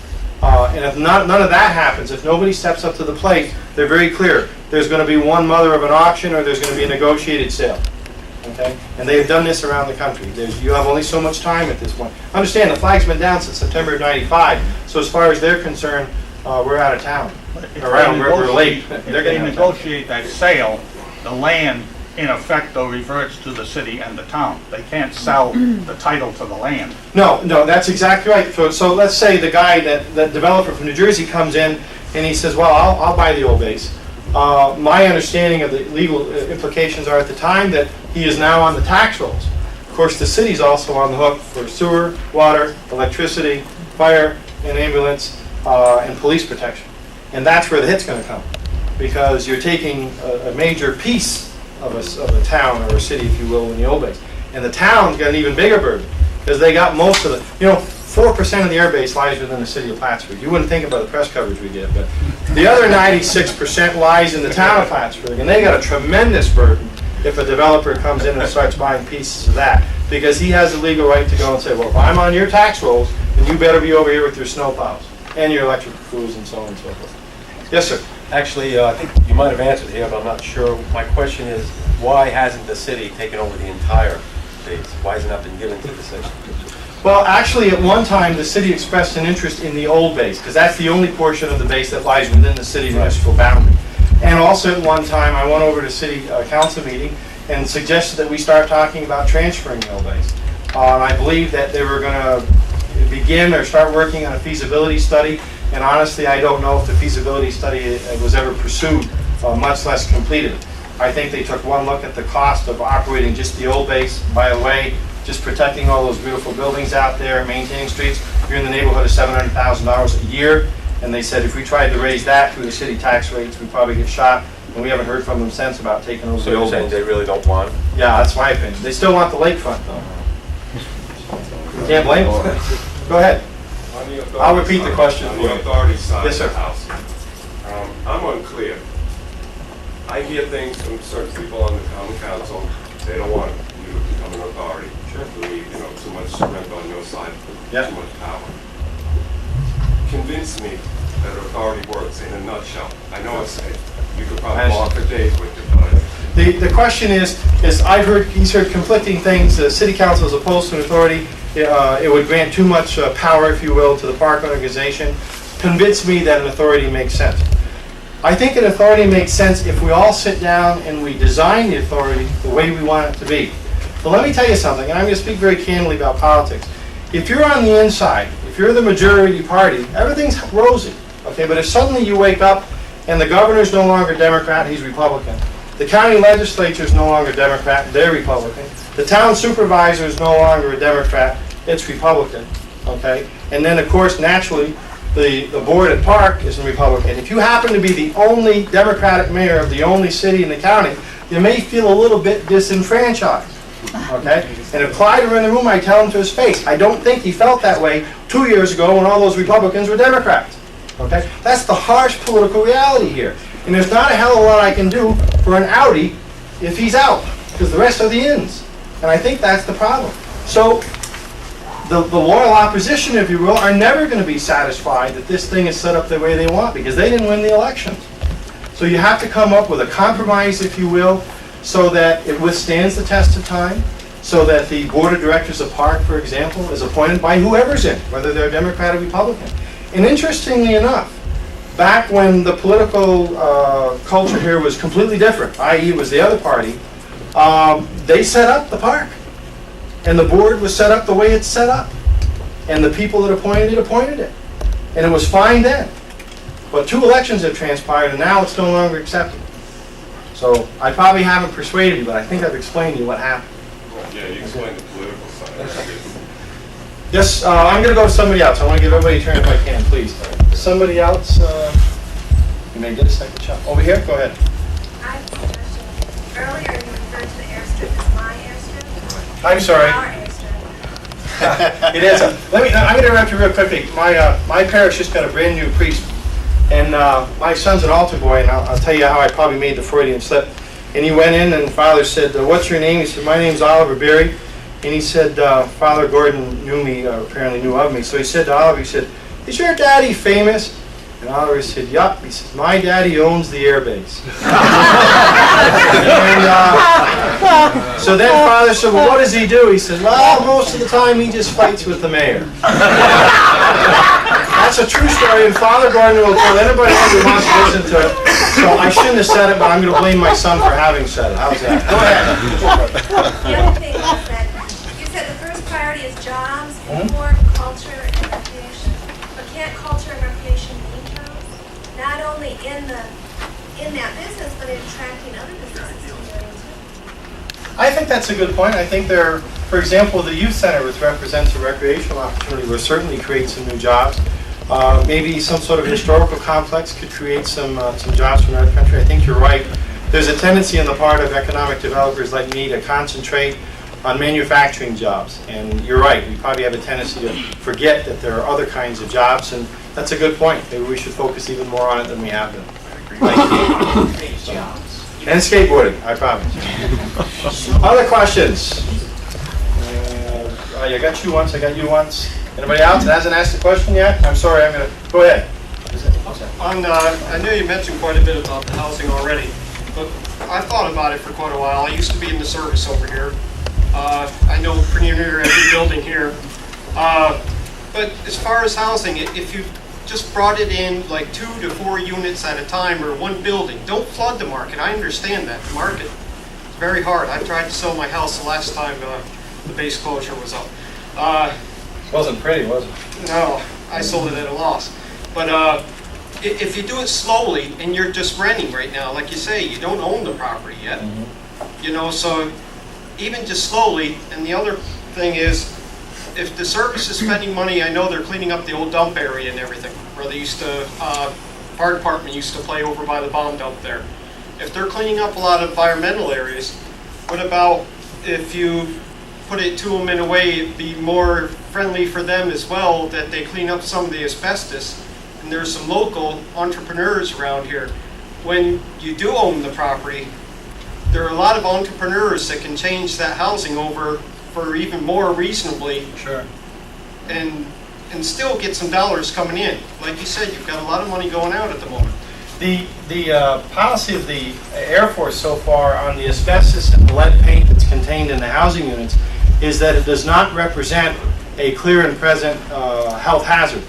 And if none of that happens, if nobody steps up to the plate, they're very clear. There's going to be one mother of an auction or there's going to be a negotiated sale. Okay? And they have done this around the country. You have only so much time at this point. Understand, the flag's been down since September of '95, so as far as they're concerned, we're out of town. We're late. If they negotiate that sale, the land, in effect, though, reverts to the city and the town. They can't sell the title to the land. No, that's exactly right. So let's say the guy, that developer from New Jersey comes in and he says, well, I'll buy the old base. My understanding of the legal implications are at the time that he is now on the tax rolls. Of course, the city's also on the hook for sewer, water, electricity, fire, and ambulance, and police protection. And that's where the hit's going to come, because you're taking a major piece of a town or a city, if you will, in the old base. And the town's got an even bigger burden, because they got most of the, 4% of the air base lies within the city of Plattsburgh. You wouldn't think about the press coverage we get, but the other 96% lies in the town of Plattsburgh, and they got a tremendous burden if a developer comes in and starts buying pieces of that, because he has the legal right to go and say, well, if I'm on your tax rolls, then you better be over here with your snowplows and your electric crews and so on and so forth. Yes, sir. Actually, I think you might have answered here, but I'm not sure. My question is, why hasn't the city taken over the entire base? Why hasn't that been given to the city? Well, actually, at one time, the city expressed an interest in the old base, because that's the only portion of the base that lies within the city municipal boundary. And also at one time, I went over to city council meeting and suggested that we start talking about transferring the old base. I believe that they were going to begin or start working on a feasibility study, and honestly, I don't know if the feasibility study was ever pursued, much less completed. I think they took one look at the cost of operating just the old base. By the way, just protecting all those beautiful buildings out there, maintaining streets, you're in the neighborhood of $700,000 a year. And they said if we tried to raise that through the city tax rates, we'd probably get shot. And we haven't heard from them since about taking over So the old you're saying base. they really don't want it? Yeah, that's my opinion. They still want the lakefront, though. Can't blame them. Go ahead. I'll repeat the question. On the authority side Yes, of sir. the house, I'm unclear. I hear things from certain people on the town council, they don't want you to become an authority. Sure. Believe, too much strength on your side, Yep. too much power. Convince me that authority works in a nutshell. I know you could probably walk for days with it, but The question is he's heard conflicting things. The city council is opposed to an authority. It would grant too much power, if you will, to the park organization. Convince me that an authority makes sense. I think an authority makes sense if we all sit down and we design the authority the way we want it to be. But let me tell you something, and I'm going to speak very candidly about politics. If you're on the inside, if you're the majority party, everything's rosy. Okay, but if suddenly you wake up and the governor's no longer Democrat, he's Republican, The county legislature is no longer Democrat, they're Republican. The town supervisor is no longer a Democrat, it's Republican, okay? And then, of course, naturally, the board at PARC is Republican. If you happen to be the only Democratic mayor of the only city in the county, you may feel a little bit disenfranchised, okay? And if Clyde were in the room, I'd tell him to his face. I don't think he felt that way 2 years ago when all those Republicans were Democrats, okay? That's the harsh political reality here. And there's not a hell of a lot I can do for an outie if he's out, because the rest are the ins. And I think that's the problem. So the loyal opposition, if you will, are never going to be satisfied that this thing is set up the way they want, because they didn't win the elections. So you have to come up with a compromise, if you will, so that it withstands the test of time, so that the board of directors of PARC, for example, is appointed by whoever's in, whether they're Democrat or Republican. And interestingly enough, back when the political culture here was completely different, i.e. was the other party, they set up the PARC. And the board was set up the way it's set up. And the people that appointed it. And it was fine then. But 2 elections have transpired, and now it's no longer accepted. So I probably haven't persuaded you, but I think I've explained to you what happened. Yeah, you explained the political side. Yes, I'm going to go to somebody else. I want to give everybody a turn if I can, please. Somebody else, you may get a second shot. Over here, go ahead. I have a question. Earlier you referred to the airstrip as my airstrip. I'm sorry. Our airstrip. It is. I'm going to interrupt you real quickly. My parish just got a brand new priest, and my son's an altar boy, and I'll tell you how I probably made the Freudian slip. And he went in, and Father said, "What's your name?" He said, "My name's Oliver Berry." And he said, Father Gordon knew me, apparently knew of me. So he said to Oliver, he said, "Is your daddy famous?" And Oliver said, "Yup." He said, "My daddy owns the air base." And, so then Father said, "Well, what does he do?" He said, "Well, most of the time he just fights with the mayor." That's a true story, and Father Gordon will tell anybody else who wants to listen to it. So I shouldn't have said it, but I'm going to blame my son for having said it. How's that? Go ahead. The other thing was that you said the first priority is jobs before culture and recreation. But can't culture and recreation mean jobs? Not only in that business, but in attracting other businesses to the area too. I think that's a good point. I think there, for example, the youth center, which represents a recreational opportunity, will certainly create some new jobs. Maybe some sort of historical complex could create some jobs from another country. I think you're right. There's a tendency on the part of economic developers like me to concentrate on manufacturing jobs. And you're right, we probably have a tendency to forget that there are other kinds of jobs, and that's a good point. Maybe we should focus even more on it than we have been. Thank you. And skateboarding, I promise. Other questions? I got you once, I got you once. Anybody else that hasn't asked a question yet? I'm sorry, I'm going to, go ahead. I know you mentioned quite a bit about the housing already, but I thought about it for quite a while. I used to be in the service over here. I know pretty near every building here. But as far as housing, if you just brought it in like 2 to 4 units at a time or one building, don't flood the market. I understand that. The market is very hard. I tried to sell my house the last time the base closure was up. Wasn't pretty, was it? No, I sold it at a loss. But if you do it slowly and you're just renting right now, like you say, you don't own the property yet. You know, so even just slowly. And the other thing is, if the service is spending money, I know they're cleaning up the old dump area and everything, where they used to, fire department used to play over by the bomb dump there. If they're cleaning up a lot of environmental areas, what about if you put it to them in a way it'd be more friendly for them as well, that they clean up some of the asbestos? And there's some local entrepreneurs around here. When you do own the property, there are a lot of entrepreneurs that can change that housing over for even more reasonably. Sure. And still get some dollars coming in. Like you said, you've got a lot of money going out at the moment. The policy of the Air Force so far on the asbestos and the lead paint that's contained in the housing units is that it does not represent a clear and present health hazard.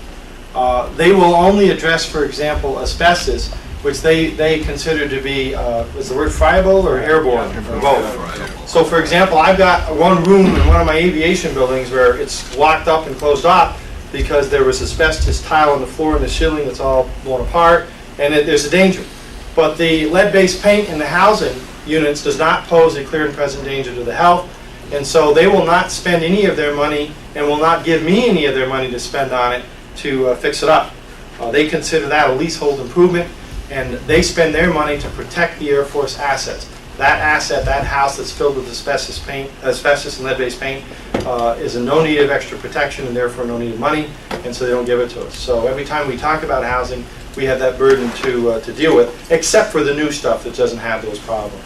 They will only address, for example, asbestos, which they consider to be, is the word friable or airborne? Or both. So, for example, I've got one room in one of my aviation buildings where it's locked up and closed off because there was asbestos tile on the floor and the ceiling that's all blown apart, and there's a danger. But the lead-based paint in the housing, units does not pose a clear and present danger to the health, and so they will not spend any of their money and will not give me any of their money to spend on it to fix it up. They consider that a leasehold improvement, and they spend their money to protect the Air Force assets. That asset, that house that's filled with asbestos and lead-based paint, is in no need of extra protection and therefore no need of money, and so they don't give it to us. So every time we talk about housing, we have that burden to deal with, except for the new stuff that doesn't have those problems.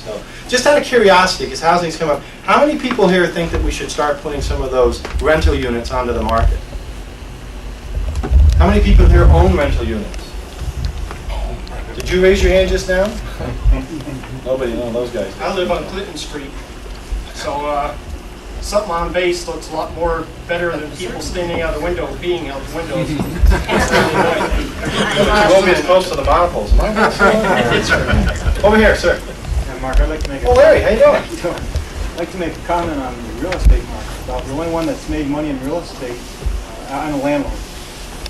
So, just out of curiosity, because housing's come up, how many people here think that we should start putting some of those rental units onto the market? How many people here own rental units? Did you raise your hand just now? Nobody, none of those guys. I live on Clinton Street, so something on base looks a lot more better than people standing out the window, peeing out the windows. You won't be as close to the monopoles. Over here, sir. Yeah, Mark, I'd like to make a... Oh, Larry, how you doing? I'd like to make a comment on the real estate market. About the only one that's made money in real estate, I'm a landlord.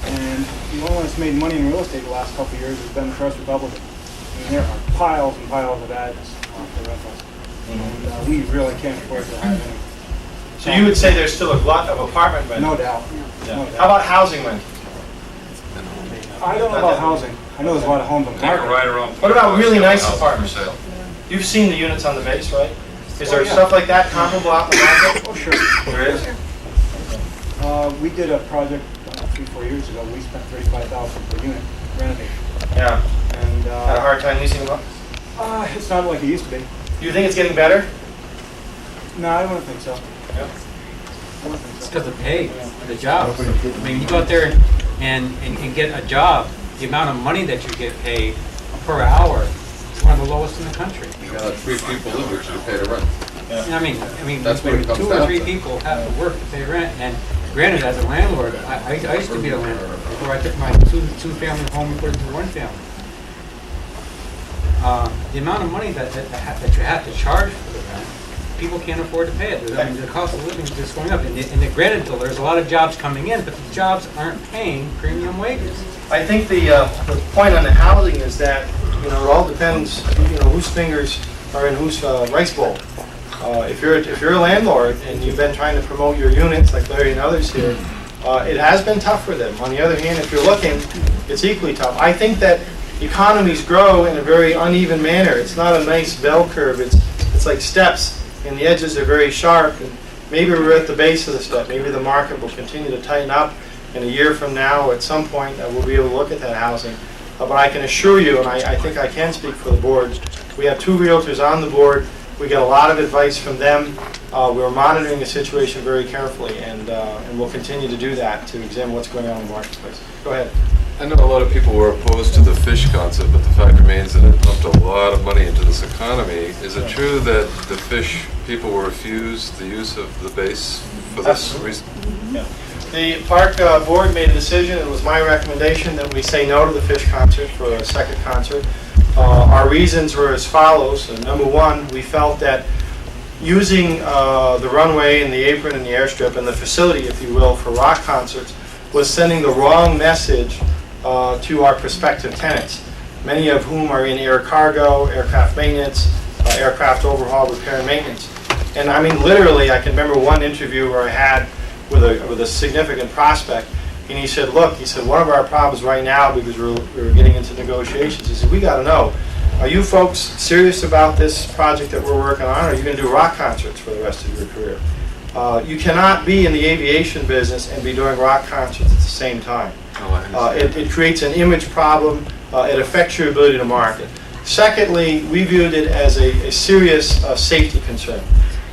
And the only one that's made money in real estate the last couple of years has been the First Republican. I mean, there are piles and piles of ads for rentals. And we really can't afford to have any. So you would say there's still a glut of apartment rentals? No doubt. Yeah. No doubt. How about housing rentals? I don't know about housing. I know there's a lot of homes on the market. What about really nice apartments? You've seen the units on the base, right? Is there stuff like that comparable out in the market? Oh, sure. There is? We did a project 3-4 years ago. We spent $35,000 per unit renovating. Yeah. And had a hard time leasing them up? It's not like it used to be. Do you think it's getting better? No, I don't think so. Yeah. It's because of pay, the jobs. I mean, you go out there and get a job, the amount of money that you get paid per hour is one of the lowest in the country. You got 3 people live with you to pay the rent. I mean, That's what it comes 2 down or 3 to. people have to work to pay rent, and granted, as a landlord, I used to be a landlord before I took my two-family home and put it into 1 family. The amount of money that you have to charge for the rent, people can't afford to pay it. I mean, the cost of living is just going up. And granted, though, there's a lot of jobs coming in, but the jobs aren't paying premium wages. I think the point on the housing is that, it all depends, whose fingers are in whose rice bowl. If you're a landlord and you've been trying to promote your units, like Larry and others here, it has been tough for them. On the other hand, if you're looking, it's equally tough. I think that economies grow in a very uneven manner. It's not a nice bell curve. It's like steps, and the edges are very sharp. And maybe we're at the base of the step. Maybe the market will continue to tighten up. In a year from now, at some point, we'll be able to look at that housing. But I can assure you, and I think I can speak for the board, we have 2 realtors on the board. We get a lot of advice from them. We're monitoring the situation very carefully, and we'll continue to do that to examine what's going on in the marketplace. Go ahead. I know a lot of people were opposed to the fish concept, but the fact remains that it pumped a lot of money into this economy. Is it true that the fish people were refused the use of the base for this reason? Yeah. The park board made a decision. It was my recommendation that we say no to the fish concert for a second concert. Our reasons were as follows. Number one, we felt that using the runway and the apron and the airstrip and the facility, if you will, for rock concerts was sending the wrong message to our prospective tenants, many of whom are in air cargo, aircraft maintenance, aircraft overhaul, repair, and maintenance. And I mean, literally, I can remember one interview where I had with a significant prospect, and he said, look, one of our problems right now, because we're getting into negotiations, he said, we got to know, are you folks serious about this project that we're working on, or are you going to do rock concerts for the rest of your career? You cannot be in the aviation business and be doing rock concerts at the same time. It creates an image problem. It affects your ability to market. Secondly, we viewed it as a serious safety concern.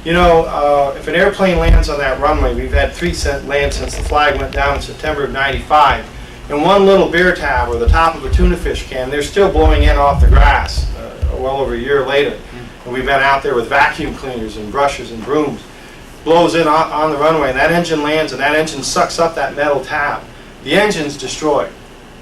If an airplane lands on that runway, we've had 3 land since the flag went down in September of '95, and one little beer tab or the top of a tuna fish can, they're still blowing in off the grass well over a year later. And we've been out there with vacuum cleaners and brushes and brooms. Blows in on the runway, and that engine lands, and that engine sucks up that metal tab. The engine's destroyed,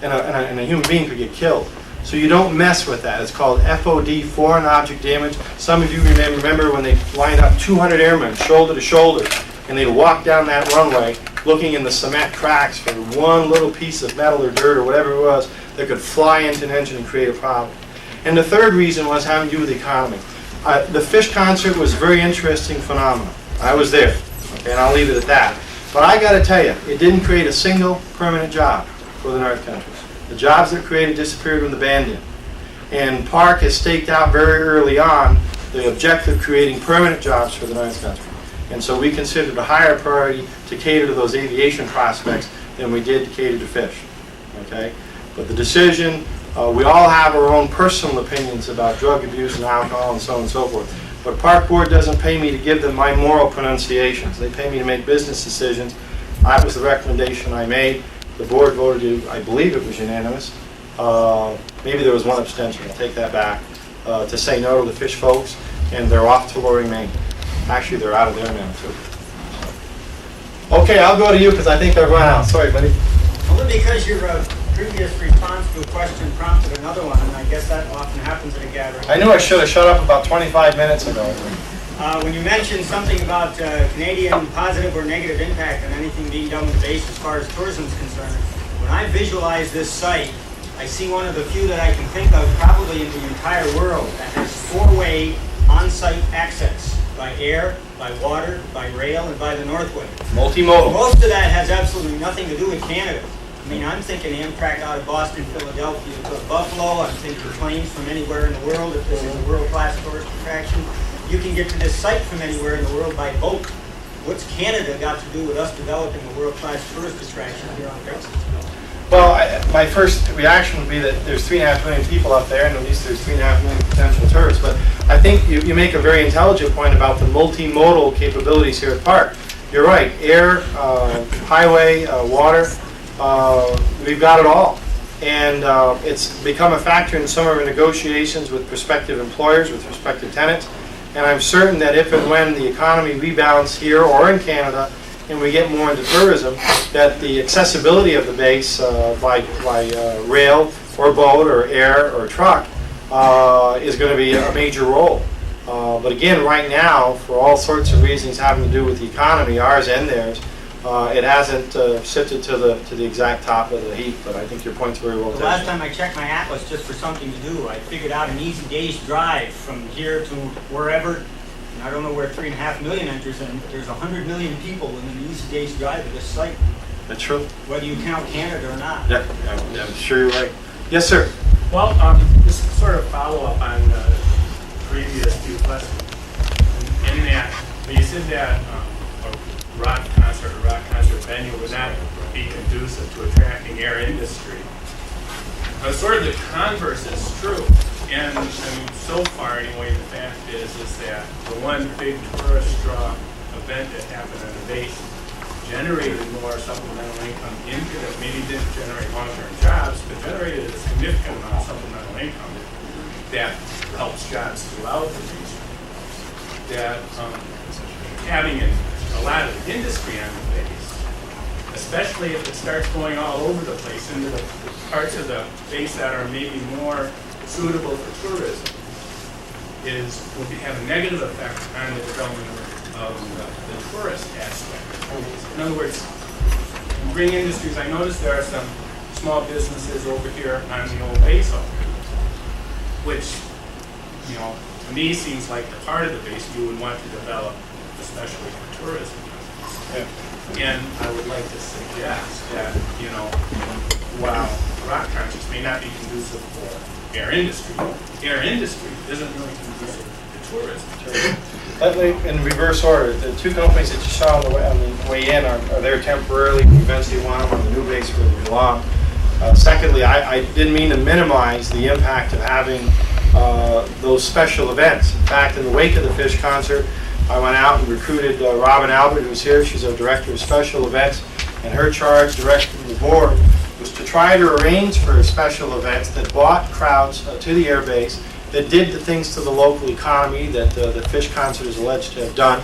and a human being could get killed. So you don't mess with that. It's called FOD, foreign object damage. Some of you remember when they lined up 200 airmen shoulder to shoulder, and they'd walk down that runway looking in the cement cracks for one little piece of metal or dirt or whatever it was that could fly into an engine and create a problem. And the third reason was having to do with the economy. The fish concert was a very interesting phenomenon. I was there, okay, and I'll leave it at that. But I got to tell you, it didn't create a single permanent job for the North Countries. The jobs that created disappeared when the band did. And PARC has staked out very early on the objective of creating permanent jobs for the North Country. And so we considered a higher priority to cater to those aviation prospects than we did to cater to fish. Okay? But the decision, we all have our own personal opinions about drug abuse and alcohol and so on and so forth. But PARC Board doesn't pay me to give them my moral pronunciations. They pay me to make business decisions. That was the recommendation I made. The board voted, I believe it was unanimous. Maybe there was one abstention, I'll take that back, to say no to the fish folks, and they're off to Loring, Maine. Actually, they're out of there now, too. Okay, I'll go to you because I think I've run out. Sorry, buddy. Only because your previous response to a question prompted another one, and I guess that often happens at a gathering. I knew I should have shut up about 25 minutes ago. When you mentioned something about Canadian positive or negative impact on anything being done with the base as far as tourism is concerned, when I visualize this site, I see one of the few that I can think of probably in the entire world that has four-way on-site access by air, by water, by rail, and by the Northway. Multimodal. Most of that has absolutely nothing to do with Canada. I mean, I'm thinking Amtrak out of Boston, Philadelphia to Buffalo. I'm thinking planes from anywhere in the world. If this is a world-class tourist attraction, you can get to this site from anywhere in the world by boat. What's Canada got to do with us developing a world-class tourist attraction here on base? Well, my first reaction would be that there's 3.5 million people out there, and at least there's 3.5 million potential tourists. But I think you make a very intelligent point about the multimodal capabilities here at PARC. You're right, air, highway, water, we've got it all. And it's become a factor in some of our negotiations with prospective employers, with prospective tenants. And I'm certain that if and when the economy rebounds here or in Canada, and we get more into tourism, that the accessibility of the base by rail or boat or air or truck is going to be a major role. But again, right now, for all sorts of reasons having to do with the economy, ours and theirs, it hasn't sifted to the exact top of the heap. But I think your point's very well taken. The last time I checked my atlas just for something to do, I figured out an easy day's drive from here to wherever. I don't know where 3.5 million enters in, but there's 100 million people in an easy day's drive to this site. That's true. Whether you count Canada or not. Yeah, I'm sure you're right. Yes, sir. Well, just sort of follow up on the previous few questions. In that, when you said that a rock concert venue would not be conducive to attracting air industry, sort of the converse is true. And I mean, so far anyway, the fact is that the one big tourist draw event that happened on the base generated more supplemental income into it. Maybe didn't generate long-term jobs, but generated a significant amount of supplemental income that helps jobs throughout the region. That having a lot of industry on the base, especially if it starts going all over the place into the parts of the base that are maybe more suitable for tourism, will have a negative effect on the development of the tourist aspect. In other words, bring industries. I noticed there are some small businesses over here on the old base over here, which, to me seems like the part of the base you would want to develop, especially for tourism. Yeah. And I would like to suggest that, while rock concerts may not be conducive for air industry isn't really conducive to tourism. In reverse order, the two companies that you saw on the way in are there temporarily. We eventually want them on the new base where they belong. Secondly, I didn't mean to minimize the impact of having those special events. In fact, in the wake of the fish concert, I went out and recruited Robin Albert, who's here. She's our director of special events, and her charge, directing the board, was to try to arrange for special events that brought crowds to the air base, that did the things to the local economy that the fish concert is alleged to have done,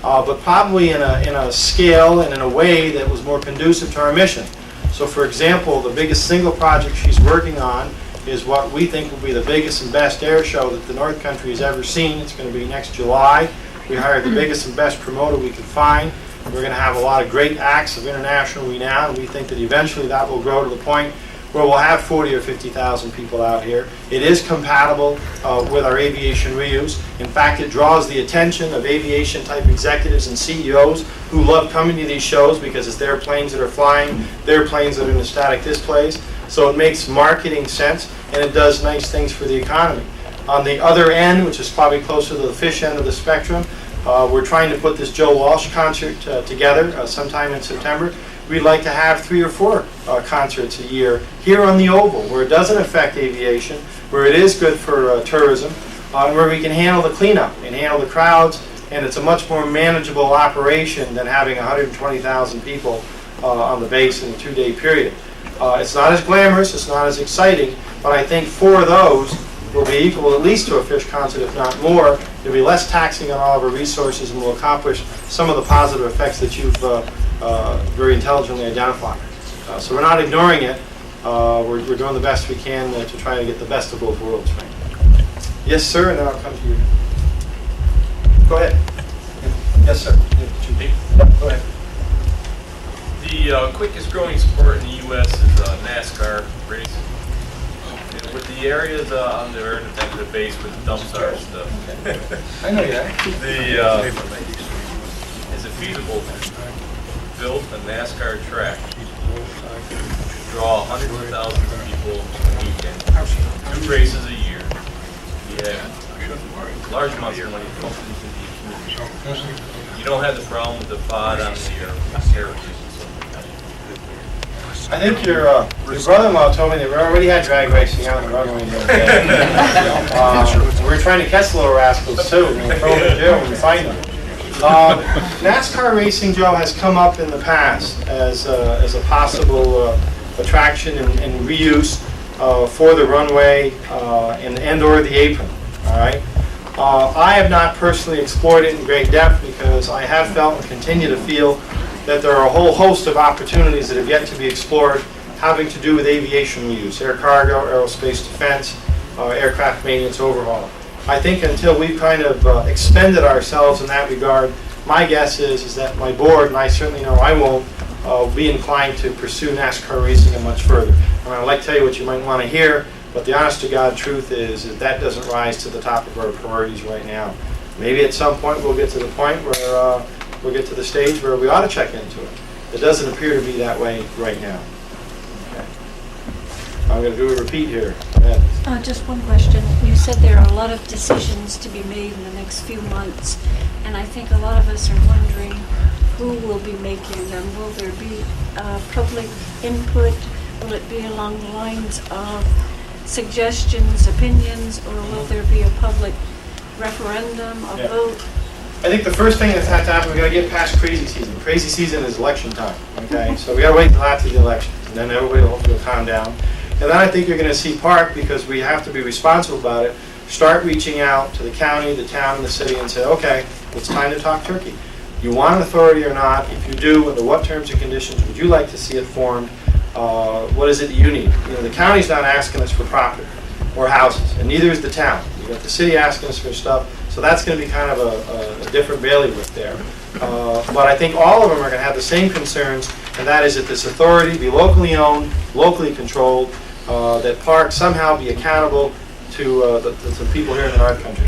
but probably in a scale and in a way that was more conducive to our mission. So for example, the biggest single project she's working on is what we think will be the biggest and best air show that the North Country has ever seen. It's going to be next July. We hired the biggest and best promoter we could find. We're going to have a lot of great acts of international renown, and we think that eventually that will grow to the point where we'll have 40 or 50,000 people out here. It is compatible with our aviation reuse. In fact, it draws the attention of aviation type executives and CEOs who love coming to these shows because it's their planes that are flying, their planes that are in the static displays. So it makes marketing sense, and it does nice things for the economy. On the other end, which is probably closer to the fish end of the spectrum, we're trying to put this Joe Walsh concert together sometime in September. We'd like to have 3 or 4 concerts a year here on the Oval, where it doesn't affect aviation, where it is good for tourism, where we can handle the cleanup and handle the crowds, and it's a much more manageable operation than having 120,000 people on the base in a 2-day period. It's not as glamorous, it's not as exciting, but I think 4 of those will be equal at least to a fish concert, if not more. It'll be less taxing on all of our resources, and will accomplish some of the positive effects that you've very intelligently identified. So we're not ignoring it. We're doing the best we can to try to get the best of both worlds. Right? Yes, sir, and then I'll come to you. Go ahead. Yes, sir. Go ahead. The quickest growing sport in the U.S. is NASCAR racing. And with the areas on the end of the base where the dumps are and stuff, I know that. Is it feasible to build a NASCAR track to draw hundreds of thousands of people a weekend, 2 races a year? You have large amounts of money pumped into the community. You don't have the problem with the FOD on the airways. I think your brother-in-law told me that we already had drag racing out in the runway the other day. We were trying to catch the little rascals too, and throw them in jail when we find them. NASCAR racing, Joe, has come up in the past as a possible attraction and reuse for the runway and or the apron. All right. I have not personally explored it in great depth because I have felt and continue to feel that there are a whole host of opportunities that have yet to be explored having to do with aviation reuse, air cargo, aerospace defense, aircraft maintenance overhaul. I think until we've kind of expended ourselves in that regard, my guess is that my board, and I certainly know I won't, be inclined to pursue NASCAR racing much further. And I'd like to tell you what you might want to hear, but the honest to God truth is that doesn't rise to the top of our priorities right now. Maybe at some point we'll get to the point where we'll get to the stage where we ought to check into it. It doesn't appear to be that way right now. Okay. I'm going to do a repeat here. Go ahead. Just one question. You said there are a lot of decisions to be made in the next few months, and I think a lot of us are wondering who will be making them. Will there be public input? Will it be along the lines of suggestions, opinions, or will there be a public referendum, a vote? I think the first thing that's had to happen, we got to get past crazy season. Crazy season is election time, okay? So we got to wait until after the election, and then everybody will hopefully calm down. And then I think you're going to see PARC, because we have to be responsible about it, start reaching out to the county, the town, and the city and say, okay, it's time to talk turkey. You want an authority or not? If you do, under what terms and conditions would you like to see it formed? What is it that you need? You know, the county's not asking us for property or houses, and neither is the town. You got the city asking us for stuff. So that's going to be kind of a different bailiwick there. But I think all of them are going to have the same concerns, and that is that this authority be locally owned, locally controlled, that PARC somehow be accountable to the people here in the North Country.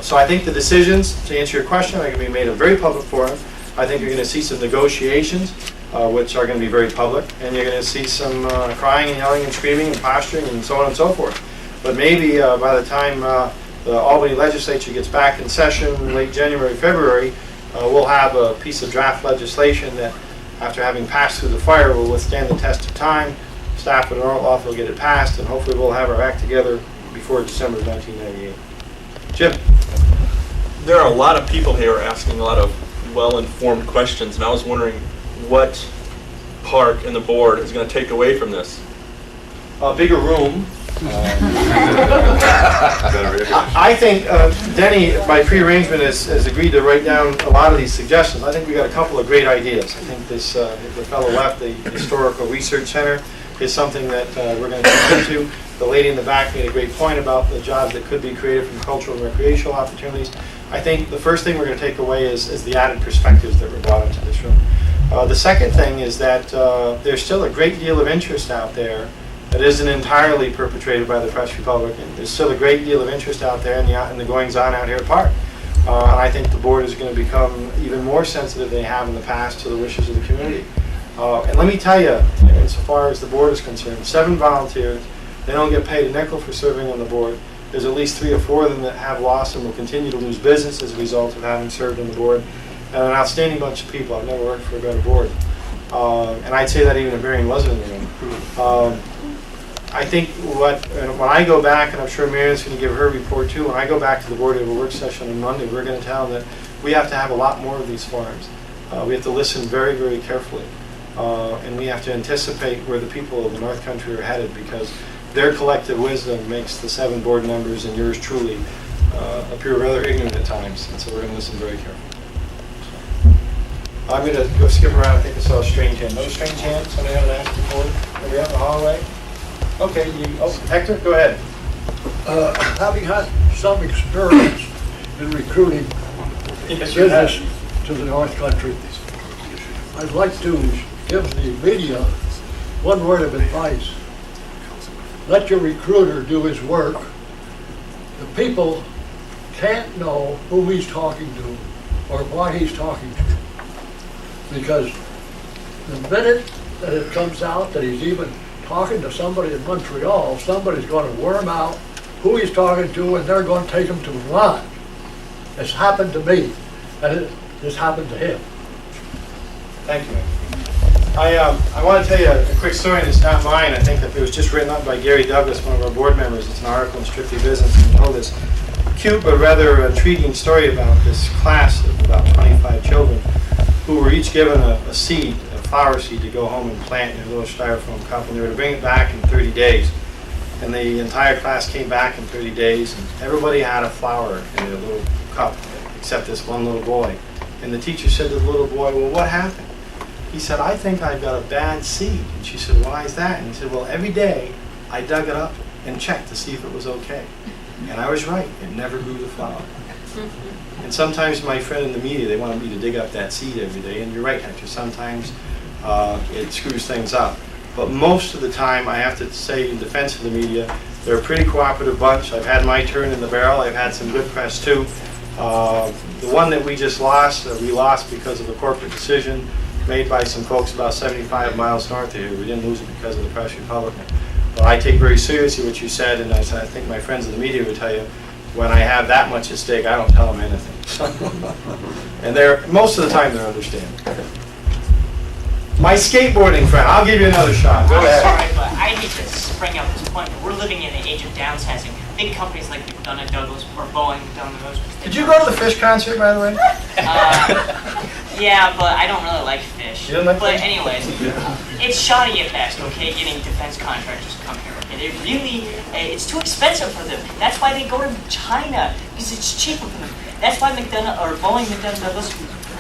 So I think the decisions, to answer your question, are going to be made in very public forum. I think you're going to see some negotiations, which are going to be very public, and you're going to see some crying and yelling and screaming and posturing and so on and so forth. But maybe by the time the Albany legislature gets back in session late January, February, we'll have a piece of draft legislation that, after having passed through the fire, will withstand the test of time. Staff and oral office will get it passed, and hopefully we'll have our act together before December of 1998. Jim? There are a lot of people here asking a lot of well-informed questions, and I was wondering what PARC and the board is going to take away from this. A bigger room. I think Denny, by pre-arrangement, has agreed to write down a lot of these suggestions. I think we got a couple of great ideas. I think this, the fellow left, the Historical Research Center, is something that we're going to look into. The lady in the back made a great point about the jobs that could be created from cultural and recreational opportunities. I think the first thing we're going to take away is the added perspectives that were brought into this room. The second thing is that there's still a great deal of interest out there that isn't entirely perpetrated by the Press Republican. There's still a great deal of interest out there in the goings-on out here at PARC. And I think the board is going to become even more sensitive than they have in the past to the wishes of the community. And let me tell you, insofar as the board is concerned, 7 volunteers, they don't get paid a nickel for serving on the board. There's at least 3 or 4 of them that have lost and will continue to lose business as a result of having served on the board. And an outstanding bunch of people. I've never worked for a better board. And I'd say that even if Marion wasn't in the room. I think when I go back, and I'm sure Marion's going to give her report too, when I go back to the board, we have a work session on Monday, we're going to tell them that we have to have a lot more of these forums. We have to listen very, very carefully. And we have to anticipate where the people of the North Country are headed, because their collective wisdom makes the 7 board members and yours truly appear rather ignorant at times. And so we're going to listen very carefully. I'm going to go skip around. I think I saw a strange hand. No strange hand? Somebody haven't asked before? Are we out in the hallway? Okay, Hector, go ahead. Having had some experience in recruiting business to the North Country, I'd like to give the media one word of advice. Let your recruiter do his work. The people can't know who he's talking to or what he's talking to, because the minute that it comes out that he's even talking to somebody in Montreal, somebody's going to worm out who he's talking to, and they're going to take him to Milan. It's happened to me, and it's happened to him. Thank you. I want to tell you a quick story, and it's not mine. I think that it was just written up by Gary Douglas, one of our board members. It's an article in Strictly Business, and he told this cute but rather intriguing story about this class of about 25 children who were each given a seed, a flower seed, to go home and plant in a little styrofoam cup, and they were to bring it back in 30 days. And the entire class came back in 30 days, and everybody had a flower in a little cup, except this one little boy. And the teacher said to the little boy, well, what happened? He said, I think I've got a bad seed. And she said, why is that? And he said, well, every day I dug it up and checked to see if it was okay. And I was right. It never grew the flower. And sometimes my friend in the media, they want me to dig up that seed every day. And you're right, Hector. Sometimes it screws things up. But most of the time, I have to say in defense of the media, they're a pretty cooperative bunch. I've had my turn in the barrel. I've had some good press too. The one that we just lost, we lost because of a corporate decision made by some folks about 75 miles north of here. We didn't lose it because of the Press Republican. But I take very seriously what you said, and as I think my friends in the media would tell you, when I have that much at stake, I don't tell them anything. And most of the time they're understanding. My skateboarding friend, I'll give you another shot. Go ahead. I'm sorry, but I hate to spring up this point, but we're living in the age of downsizing. Big companies like McDonough Douglas or Boeing, McDonough Douglas. Did you go to the Fish concert, by the way? Yeah, but I don't really like fish. You don't like but fish? anyways, it's shoddy at best, okay, getting defense contractors to come here. Okay? They really, it's too expensive for them. That's why they go to China, because it's cheaper for them. That's why Boeing, McDonough Douglas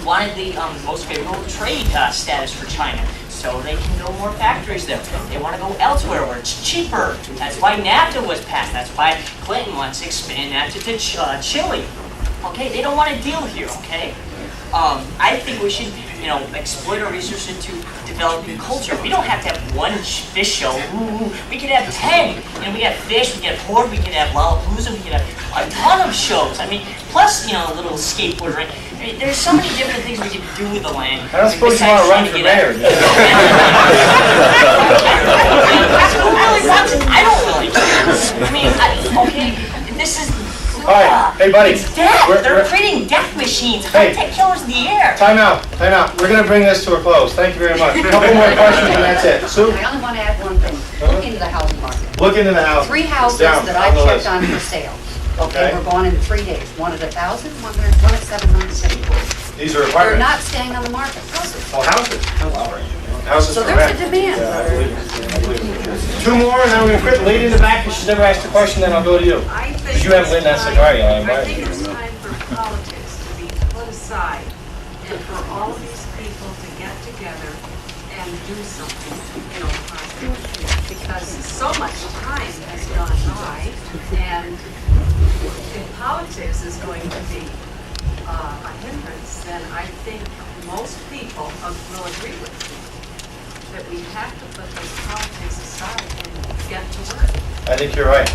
wanted the most favorable trade status for China, so they can build more factories there. They want to go elsewhere where it's cheaper. That's why NAFTA was passed. That's why Clinton wants to expand NAFTA to Chile. Okay, they don't want to deal here, okay? I think we should, exploit our research into developing culture. We don't have to have one fish show. Ooh, we could have 10. We got fish, we got pork, we could have Lollapalooza, we could have a ton of shows. Plus, a little skateboard rink. There's so many different things we could do with the land. I don't suppose you want to run for mayor. Who really wants it? I don't really care. Okay, this is... All right, hey buddy. It's death. They're creating death machines. Hey. Take killers in the air. Time out. We're going to bring this to a close. Thank you very much. A couple more questions and that's it. Sue? I only want to add one thing. Look into the housing market. Look into the housing. 3 houses Down that on I the checked list. on for sale. Okay. They were gone in 3 days. One at 1,000, one at 750. These are They're apartments. not staying on the market. Houses. Oh, houses. Houses So for there's rent. a demand. Yeah, I believe it. I believe it. 2 more, and then we're going to quit. The lady in the back, if she's never asked a question, then I'll go to you. Because you haven't lit that cigar yet. I think it's time for politics to be put aside and for all these people to get together and do something, because so much time has gone by, and if politics is going to be a hindrance, then I think most people will agree with me that we have to put this politics aside and get to work. I think you're right.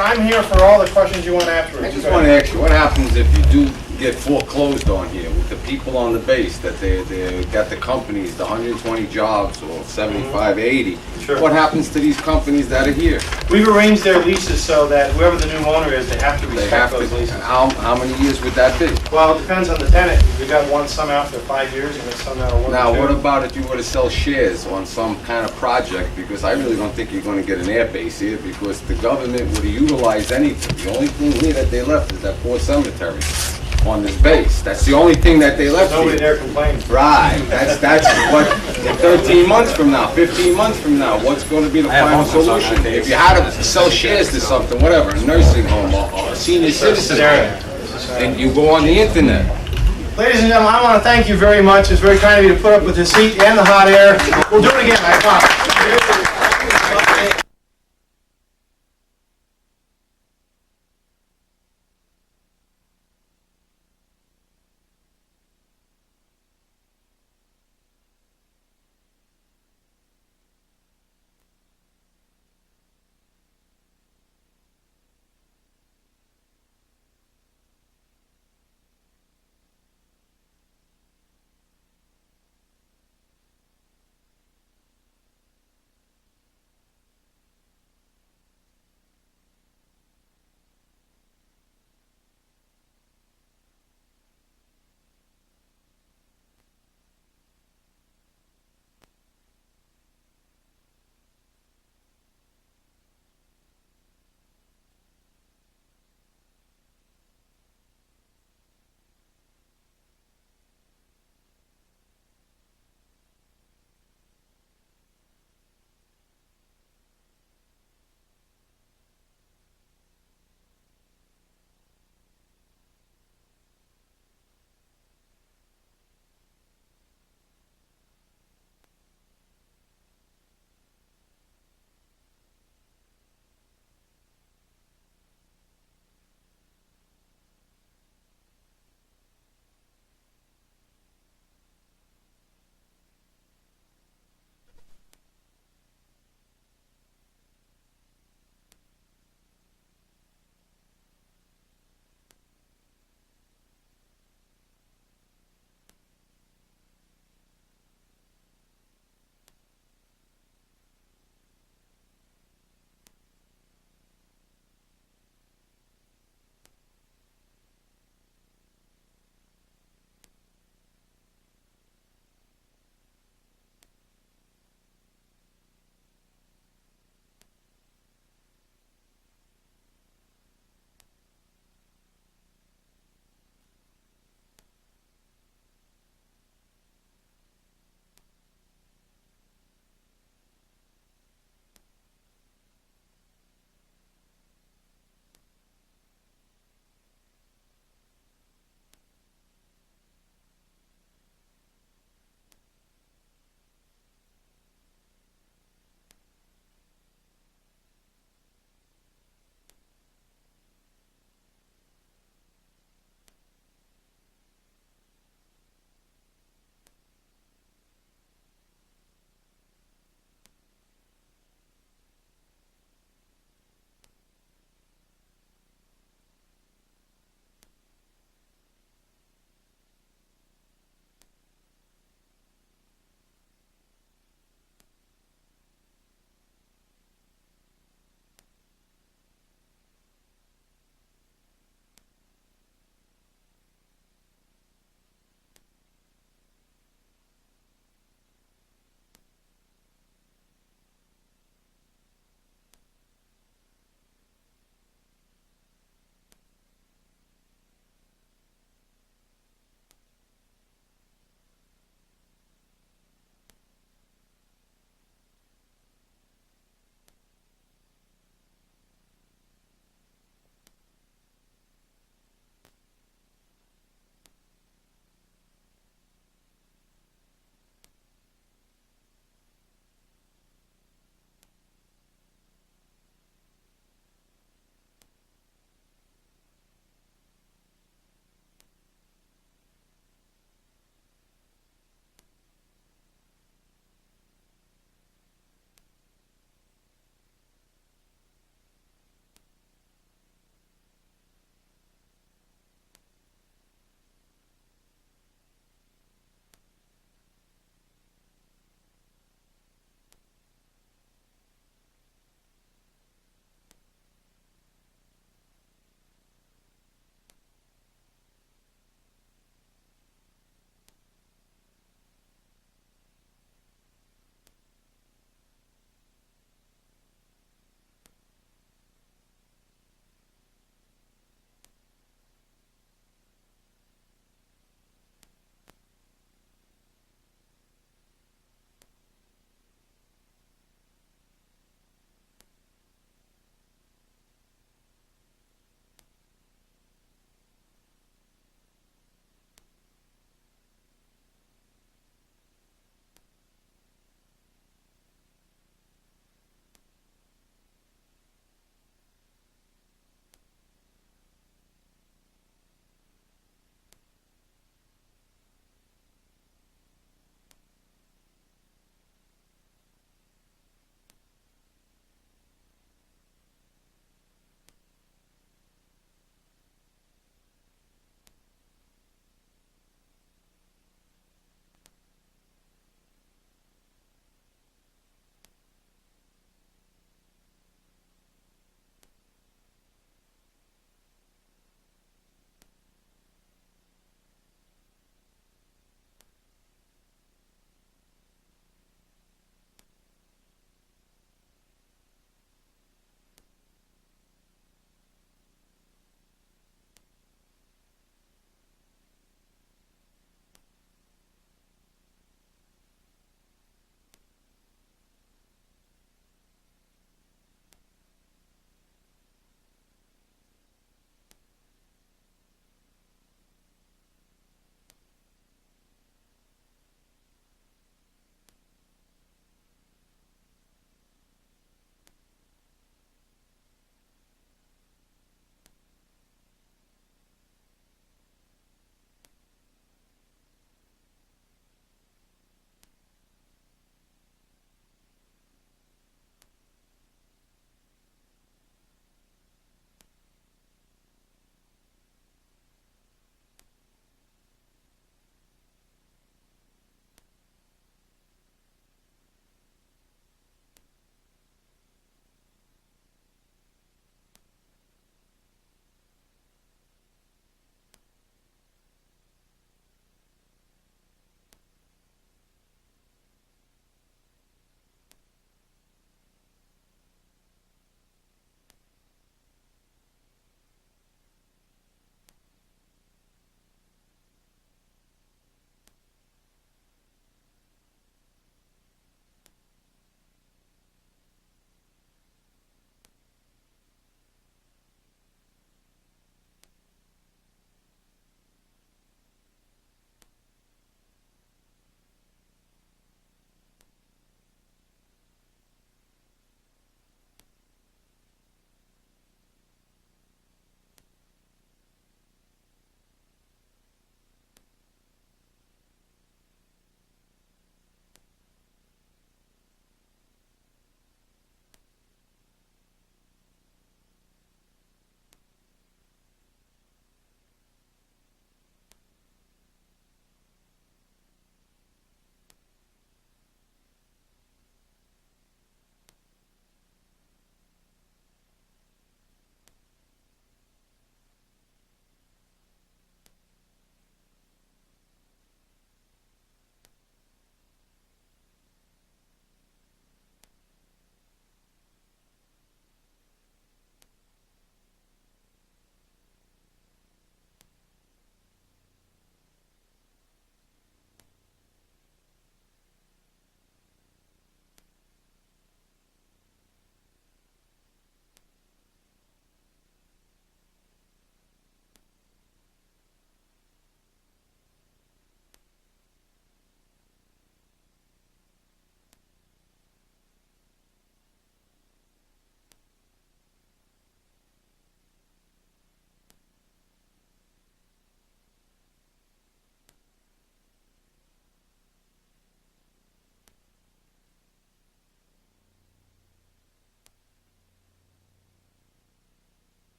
I'm here for all the questions you want afterwards. I just want to ask you, what happens if you do get foreclosed on here with the people on the base, that they got the companies, the 120 jobs or 75, 80? Sure. What happens to these companies that are here? We've arranged their leases so that whoever the new owner is, they have to respect those leases. How many years would that be? Well, it depends on the tenant. We've got one, some out for 5 years, and some out of 1 or 2. Now, what about if you were to sell shares on some kind of project? Because I really don't think you're going to get an air base here, because the government would have utilized anything. The only thing here that they left is that poor cemetery on this base. That's the only thing that they left here. Nobody there complaining. Right. That's what, 13 months from now, 15 months from now, what's going to be the final solution? If you had to sell shares to something, whatever, a nursing home or a senior citizen, and you go on the internet. Ladies and gentlemen, I want to thank you very much. It's very kind of you to put up with this heat and the hot air. We'll do it again, I promise.